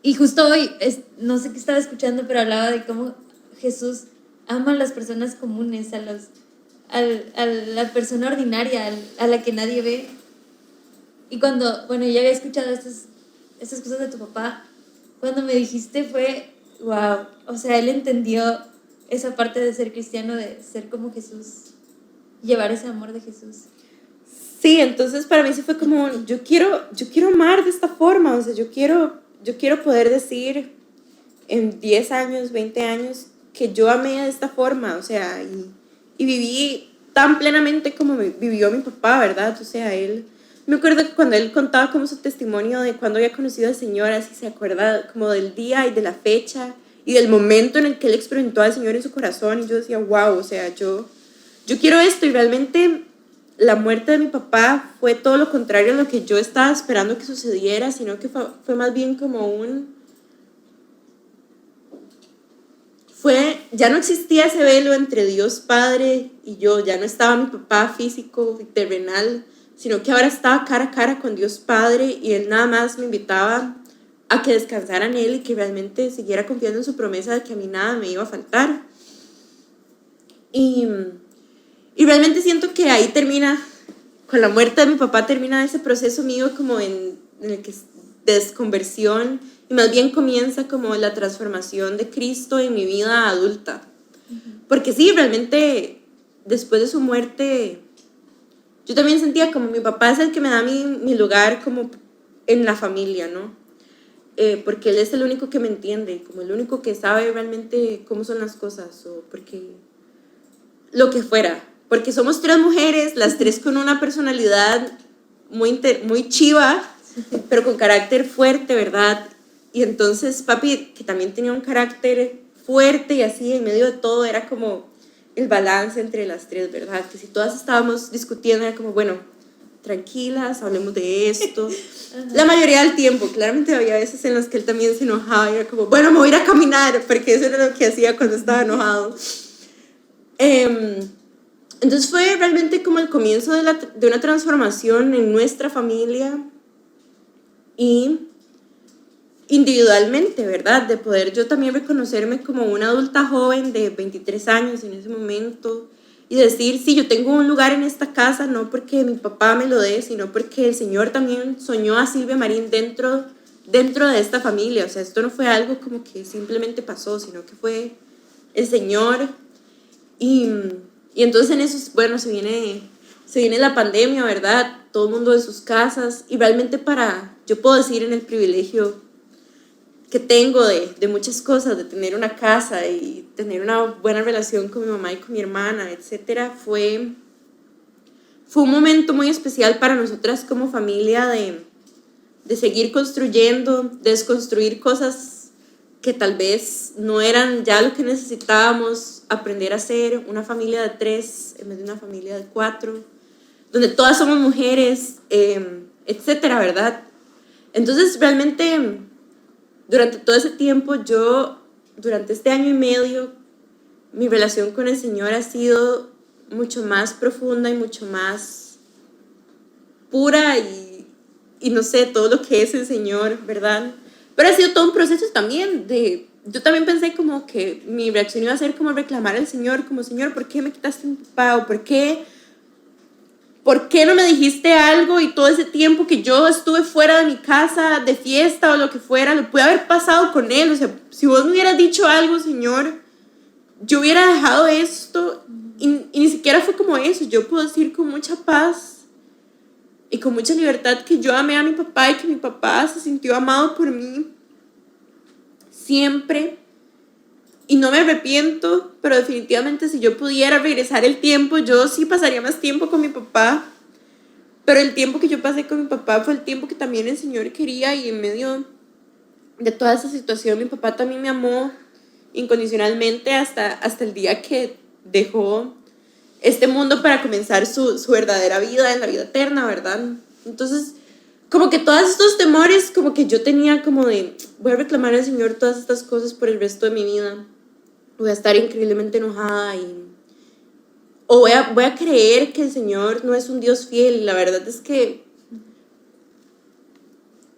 Y justo hoy, no sé qué estaba escuchando, pero hablaba de cómo Jesús ama a las personas comunes, a la persona ordinaria, a la que nadie ve. Y cuando, bueno, yo había escuchado estas cosas de tu papá, cuando me dijiste fue, wow, o sea, él entendió esa parte de ser cristiano, de ser como Jesús, llevar ese amor de Jesús. Sí, entonces para mí sí fue como, yo quiero amar de esta forma, o sea, yo quiero poder decir en 10 años, 20 años, que yo amé de esta forma, o sea, y viví tan plenamente como vivió mi papá, ¿verdad? O sea, me acuerdo que cuando él contaba como su testimonio de cuando había conocido al Señor, así se acuerda como del día y de la fecha y del momento en el que él experimentó al Señor en su corazón, y yo decía, wow, o sea, yo quiero esto, y realmente la muerte de mi papá fue todo lo contrario a lo que yo estaba esperando que sucediera, sino que fue más bien como ya no existía ese velo entre Dios Padre y yo, ya no estaba mi papá físico y terrenal, sino que ahora estaba cara a cara con Dios Padre, y Él nada más me invitaba a que descansara en Él y que realmente siguiera confiando en su promesa de que a mí nada me iba a faltar. Y realmente siento que ahí termina, con la muerte de mi papá termina ese proceso mío como en el que de desconversión, y más bien comienza como la transformación de Cristo en mi vida adulta. Porque sí, realmente después de su muerte yo también sentía como mi papá es el que me da mi lugar como en la familia, ¿no? Porque él es el único que me entiende, como el único que sabe realmente cómo son las cosas, o porque lo que fuera, porque somos 3 mujeres, las 3 con una personalidad muy chiva, pero con carácter fuerte, ¿verdad? Y entonces papi, que también tenía un carácter fuerte, y así en medio de todo era como el balance entre las 3, ¿verdad? Que si todas estábamos discutiendo era como, bueno, tranquilas, hablemos de esto. La mayoría del tiempo, claramente había veces en las que él también se enojaba y era como, bueno, me voy a ir a caminar, porque eso era lo que hacía cuando estaba enojado. Entonces fue realmente como el comienzo de una transformación en nuestra familia y individualmente, ¿verdad? De poder yo también reconocerme como una adulta joven de 23 años en ese momento y decir, sí, yo tengo un lugar en esta casa, no porque mi papá me lo dé, sino porque el Señor también soñó a Silvia Marín dentro de esta familia. O sea, esto no fue algo como que simplemente pasó, sino que fue el Señor. Y entonces en eso, bueno, se viene la pandemia, ¿verdad? Todo el mundo de sus casas, y realmente yo puedo decir en el privilegio que tengo de muchas cosas, de tener una casa y tener una buena relación con mi mamá y con mi hermana, etcétera, fue un momento muy especial para nosotras como familia de seguir construyendo, desconstruir cosas que tal vez no eran ya lo que necesitábamos, aprender a ser una familia de 3 en vez de una familia de 4, donde todas somos mujeres, etcétera, ¿verdad? Entonces realmente durante todo ese tiempo, durante este año y medio, mi relación con el Señor ha sido mucho más profunda y mucho más pura, y no sé, todo lo que es el Señor, ¿verdad? Pero ha sido todo un proceso también yo también pensé como que mi reacción iba a ser como reclamar al Señor, como, Señor, ¿por qué me quitaste mi papá? ¿O por qué no me dijiste algo? Y todo ese tiempo que yo estuve fuera de mi casa, de fiesta o lo que fuera, lo pude haber pasado con él. O sea, si vos me hubieras dicho algo, Señor, yo hubiera dejado esto, y ni siquiera fue como eso. Yo puedo decir con mucha paz y con mucha libertad que yo amé a mi papá y que mi papá se sintió amado por mí siempre. Y no me arrepiento, pero definitivamente si yo pudiera regresar el tiempo, yo sí pasaría más tiempo con mi papá. Pero el tiempo que yo pasé con mi papá fue el tiempo que también el Señor quería, y en medio de toda esa situación mi papá también me amó incondicionalmente hasta el día que dejó este mundo para comenzar su verdadera vida en la vida eterna, ¿verdad? Entonces como que todos estos temores, como que yo tenía como de, voy a reclamar al Señor todas estas cosas por el resto de mi vida, voy a estar increíblemente enojada o voy a creer que el Señor no es un Dios fiel. Y la verdad es que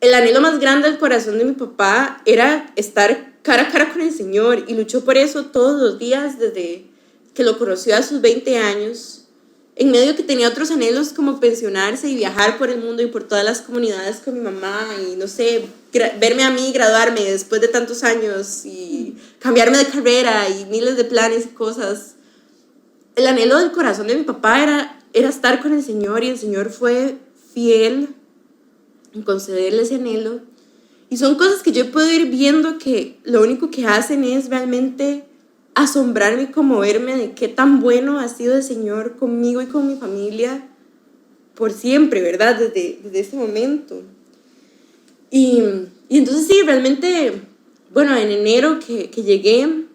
el anhelo más grande del corazón de mi papá era estar cara a cara con el Señor, y luchó por eso todos los días desde que lo conoció a sus 20 años, en medio que tenía otros anhelos como pensionarse y viajar por el mundo y por todas las comunidades con mi mamá y no sé, verme a mí graduarme después de tantos años y cambiarme de carrera y miles de planes y cosas. El anhelo del corazón de mi papá era estar con el Señor, y el Señor fue fiel en concederle ese anhelo. Y son cosas que yo puedo ir viendo que lo único que hacen es realmente asombrarme y conmoverme de qué tan bueno ha sido el Señor conmigo y con mi familia por siempre, ¿verdad? Desde ese momento. Y entonces sí, realmente, bueno, en enero que llegué,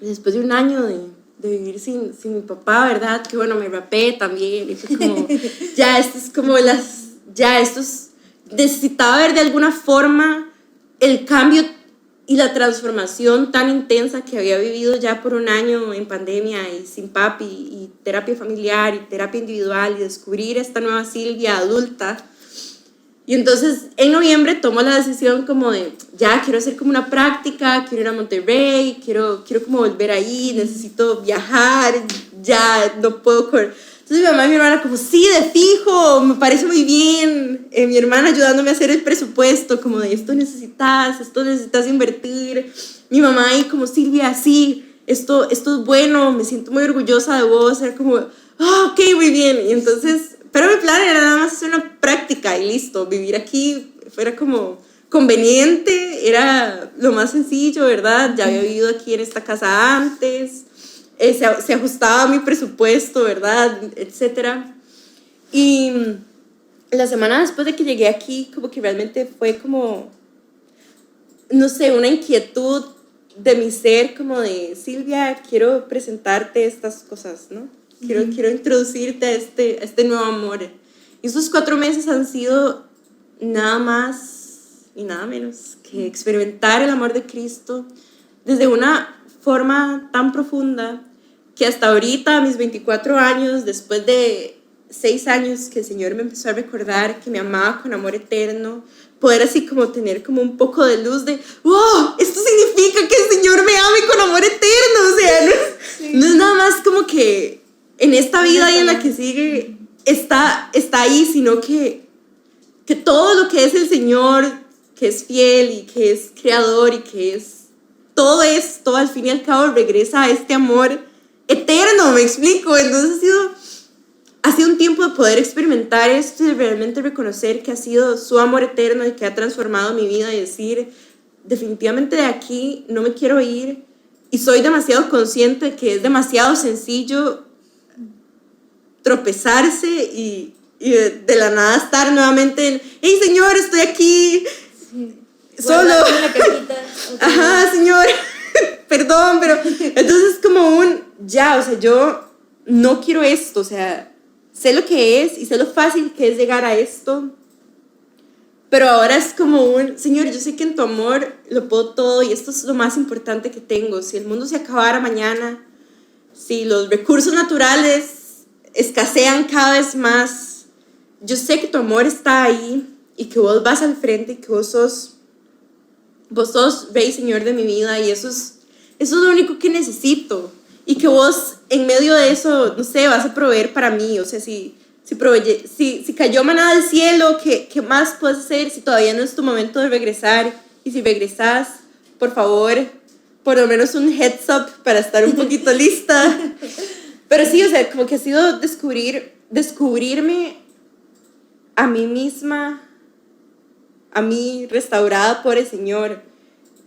después de un año de vivir sin mi papá, ¿verdad? Que bueno, me rapé también, y fue como, ya esto es como necesitaba ver de alguna forma el cambio y la transformación tan intensa que había vivido ya por un año en pandemia y sin papi y terapia familiar y terapia individual, y descubrir esta nueva Silvia adulta. Y entonces en noviembre tomo la decisión como de, ya quiero hacer como una práctica, quiero ir a Monterrey, quiero como volver ahí, necesito viajar, ya no puedo correr. Entonces mi mamá y mi hermana como, sí, de fijo, me parece muy bien. Mi hermana ayudándome a hacer el presupuesto, como de esto necesitas invertir. Mi mamá ahí como, Silvia, sí, esto es bueno, me siento muy orgullosa de vos. Era como, ok, muy bien. Y entonces, pero mi plan era nada más hacer una práctica y listo, vivir aquí fuera como conveniente, era lo más sencillo, ¿verdad? Ya había vivido aquí en esta casa antes. Se ajustaba a mi presupuesto, ¿verdad? Etcétera. Y la semana después de que llegué aquí, como que realmente fue como, no sé, una inquietud de mi ser, como de, Silvia, quiero presentarte estas cosas, ¿no? Quiero introducirte a este nuevo amor. Y esos 4 meses han sido nada más y nada menos que experimentar el amor de Cristo desde una forma tan profunda que hasta ahorita, a mis 24 años, después de 6 años que el Señor me empezó a recordar que me amaba con amor eterno, poder así como tener como un poco de luz de, wow, esto significa que el Señor me ame con amor eterno. O sea, no es nada más como que en esta vida y en la que sigue está ahí, sino que todo lo que es el Señor, que es fiel y que es creador y que es todo esto, al fin y al cabo regresa a este amor eterno, me explico. Entonces ha sido un tiempo de poder experimentar esto y de realmente reconocer que ha sido su amor eterno y que ha transformado mi vida, y decir, definitivamente de aquí no me quiero ir, y soy demasiado consciente de que es demasiado sencillo tropezarse y de la nada estar nuevamente en, hey Señor, estoy aquí, sí, solo, la cajita, okay. Ajá, Señor, perdón, pero entonces como ya, o sea, yo no quiero esto, o sea, sé lo que es y sé lo fácil que es llegar a esto, pero ahora es como Señor, yo sé que en tu amor lo puedo todo, y esto es lo más importante que tengo. Si el mundo se acabara mañana, si los recursos naturales escasean cada vez más, yo sé que tu amor está ahí y que vos vas al frente y que vos sos Rey Señor de mi vida, y eso es lo único que necesito, y que vos en medio de eso, no sé, vas a proveer para mí. O sea, si cayó maná del cielo, ¿qué más puedes hacer si todavía no es tu momento de regresar? Y si regresas, por favor, por lo menos un heads up para estar un poquito lista. Pero sí, o sea, como que ha sido descubrirme a mí misma, a mí restaurada por el Señor.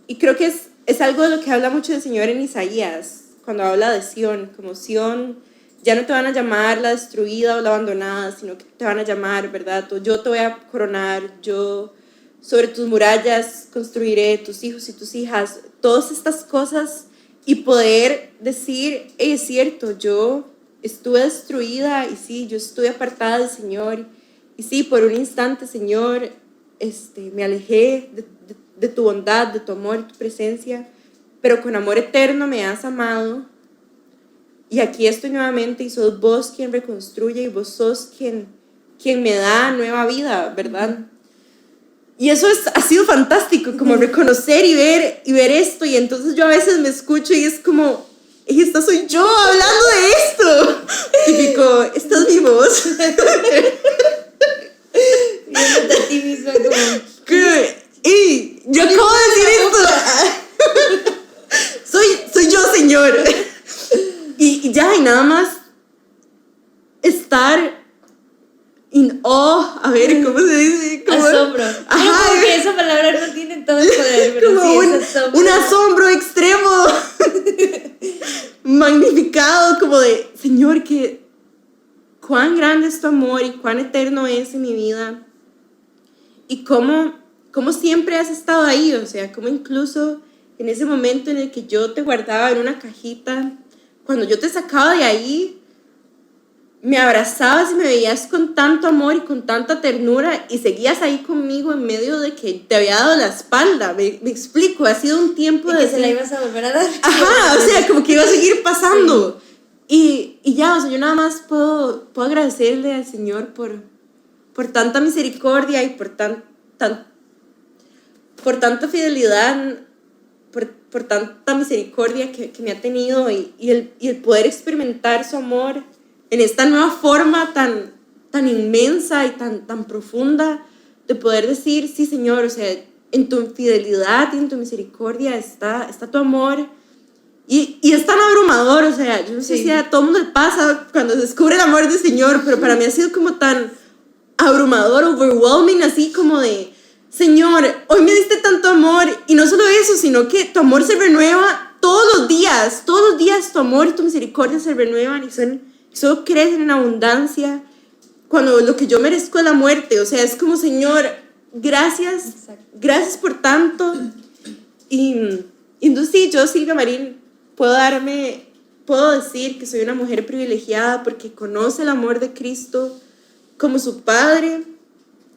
Y creo que es algo de lo que habla mucho el Señor en Isaías, cuando habla de Sión, como Sión, ya no te van a llamar la destruida o la abandonada, sino que te van a llamar, ¿verdad? Yo te voy a coronar, yo sobre tus murallas construiré tus hijos y tus hijas, todas estas cosas, y poder decir, es cierto, yo estuve destruida y sí, yo estuve apartada del Señor, sí, por un instante, Señor, me alejé de tu bondad, de tu amor, tu presencia, pero con amor eterno me has amado. Y aquí estoy nuevamente y sos vos quien reconstruye y vos sos quien me da nueva vida, ¿verdad? Y eso ha sido fantástico, como reconocer y ver esto. Y entonces yo a veces me escucho y es como, esta soy yo hablando de esto. Típico, esta es mi voz. Viéndote a ti misma como... ¡Ey! Yo acabo de decir esto. Soy yo, Señor. Y ya, y nada más estar in awe, a ver, ¿cómo se dice? Como, asombro. Ajá. Como que esa palabra no tiene todo el poder, pero como sí es asombro. un asombro extremo. Magnificado, como de, Señor, que cuán grande es tu amor y cuán eterno es en mi vida. Y cómo siempre has estado ahí, o sea, cómo incluso en ese momento en el que yo te guardaba en una cajita, cuando yo te sacaba de ahí, me abrazabas y me veías con tanto amor y con tanta ternura y seguías ahí conmigo en medio de que te había dado la espalda. Me explico, ha sido un tiempo y de... que se la ibas a volver a dar. Ajá, o sea, como que iba a seguir pasando. Sí. Y ya, o sea, yo nada más puedo agradecerle al Señor por tanta misericordia y por tanta fidelidad, por tanta misericordia que me ha tenido y el poder experimentar su amor en esta nueva forma tan inmensa y tan profunda, de poder decir, sí, Señor, o sea, en tu fidelidad y en tu misericordia está tu amor. Y es tan abrumador, o sea, yo no sé si a todo el mundo le pasa cuando se descubre el amor del Señor, pero para mí ha sido como tan abrumador, overwhelming, así como de, Señor, hoy me diste tanto amor, y no solo eso, sino que tu amor se renueva todos los días tu amor y tu misericordia se renuevan y solo crecen en abundancia, cuando lo que yo merezco es la muerte. O sea, es como, Señor, gracias. Exacto. Gracias por tanto. Y entonces sí, yo, Silvia Marín, puedo decir que soy una mujer privilegiada porque conoce el amor de Cristo como su Padre,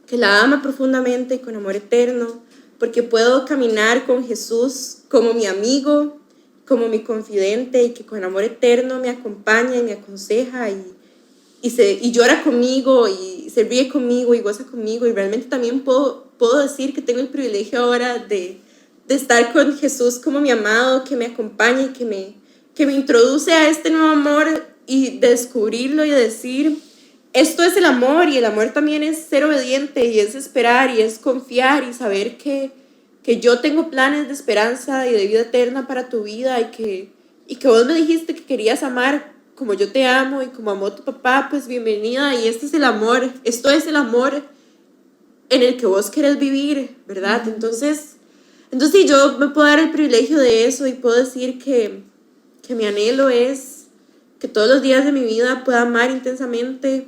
que la ama profundamente y con amor eterno, porque puedo caminar con Jesús como mi amigo, como mi confidente, y que con amor eterno me acompaña y me aconseja y llora conmigo y se ríe conmigo y goza conmigo. Y realmente también puedo decir que tengo el privilegio ahora de estar con Jesús como mi amado, que me acompaña y que me introduce a este nuevo amor y descubrirlo y decir, esto es el amor. Y el amor también es ser obediente y es esperar y es confiar y saber que yo tengo planes de esperanza y de vida eterna para tu vida y que vos me dijiste que querías amar como yo te amo y como amó tu papá. Pues bienvenida, y este es el amor, esto es el amor en el que vos querés vivir, ¿verdad? Entonces sí, yo me puedo dar el privilegio de eso y puedo decir que mi anhelo es que todos los días de mi vida pueda amar intensamente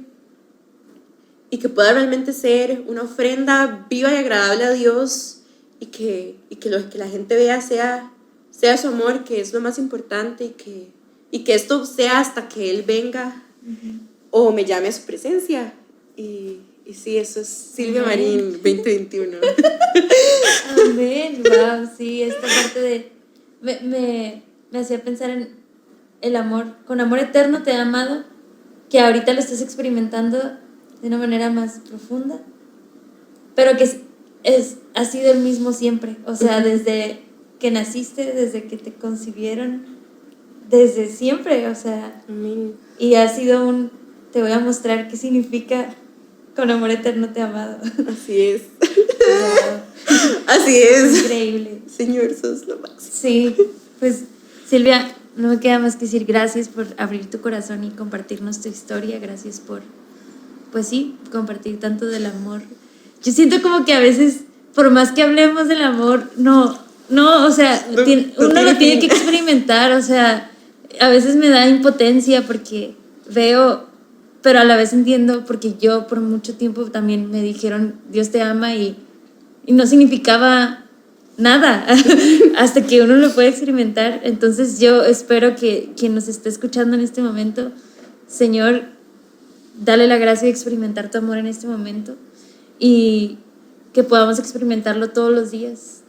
y que pueda realmente ser una ofrenda viva y agradable a Dios, y que lo que la gente vea sea su amor, que es lo más importante, y que esto sea hasta que Él venga o me llame a su presencia. Y sí, eso es Silvia Marín 2021. Amén. Wow, sí, esta parte de me hacía pensar en el amor. Con amor eterno te he amado, que ahorita lo estás experimentando de una manera más profunda, pero que ha sido el mismo siempre. O sea, desde que naciste, desde que te concibieron, desde siempre, o sea. Amén. Y ha sido te voy a mostrar qué significa con amor eterno te he amado. Así es. Wow. Así es. Increíble. Señor, sos lo máximo. Sí, pues Silvia, no me queda más que decir gracias por abrir tu corazón y compartirnos tu historia. Gracias por, pues sí, compartir tanto del amor. Yo siento como que a veces, por más que hablemos del amor, no, o sea, uno lo tiene que experimentar. O sea, a veces me da impotencia porque veo, pero a la vez entiendo, porque yo por mucho tiempo también me dijeron Dios te ama y no significaba nada hasta que uno lo puede experimentar. Entonces yo espero que quien nos esté escuchando en este momento, Señor, dale la gracia de experimentar tu amor en este momento y que podamos experimentarlo todos los días.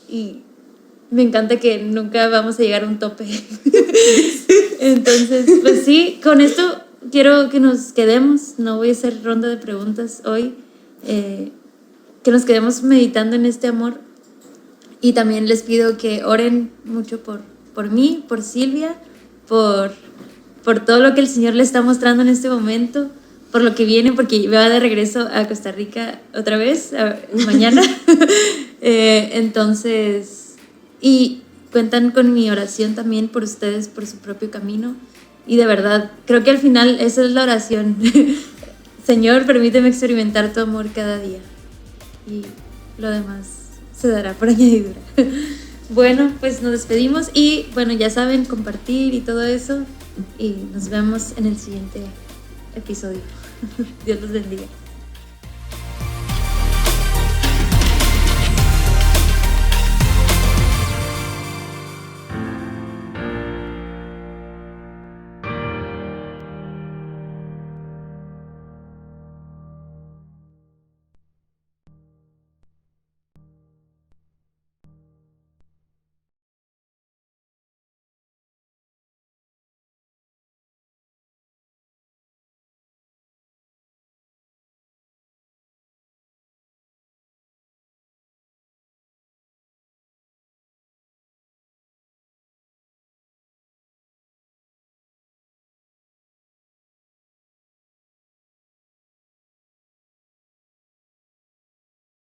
Y me encanta que nunca vamos a llegar a un tope. Entonces, pues sí, con esto quiero que nos quedemos. No voy a hacer ronda de preguntas hoy. Que nos quedemos meditando en este amor. Y también les pido que oren mucho por mí, por Silvia, por todo lo que el Señor le está mostrando en este momento, por lo que viene, porque va de regreso a Costa Rica otra vez, mañana. Entonces, y cuentan con mi oración también por ustedes, por su propio camino. Y de verdad, creo que al final esa es la oración. Señor, permíteme experimentar tu amor cada día. Y lo demás se dará por añadidura. Bueno, pues nos despedimos y bueno, ya saben, compartir y todo eso. Y nos vemos en el siguiente episodio. Dios los bendiga.